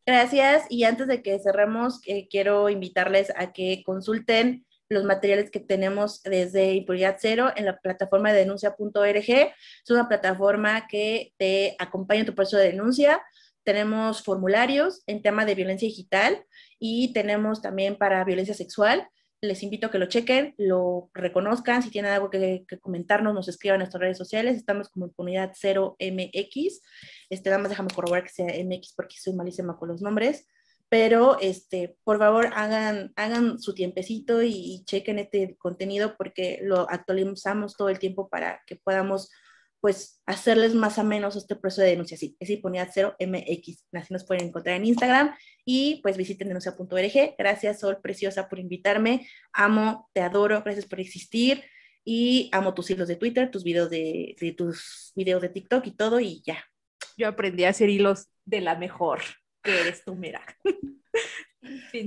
Gracias. Y antes de que cerremos, quiero invitarles a que consulten los materiales que tenemos desde Impunidad Cero en la plataforma de denuncia.org. Es una plataforma que te acompaña en tu proceso de denuncia. Tenemos formularios en tema de violencia digital y tenemos también para violencia sexual. Les invito a que lo chequen, lo reconozcan. Si tienen algo que comentarnos, nos escriban en nuestras redes sociales. Estamos como Impunidad Cero MX. Nada más déjame corroborar que sea MX porque soy malísima con los nombres. Pero por favor hagan su tiempecito y chequen este contenido porque lo actualizamos todo el tiempo para que podamos pues hacerles más o menos este proceso de denuncia. Sí, es Impunidad Cero MX. Así nos pueden encontrar en Instagram y pues visiten denuncia.org. Gracias, Sol Preciosa, por invitarme. Amo, te adoro, gracias por existir y amo tus hilos de Twitter, tus videos tus videos de TikTok y todo y ya. Yo aprendí a hacer hilos de la mejor, que eres tú, mira. Fin.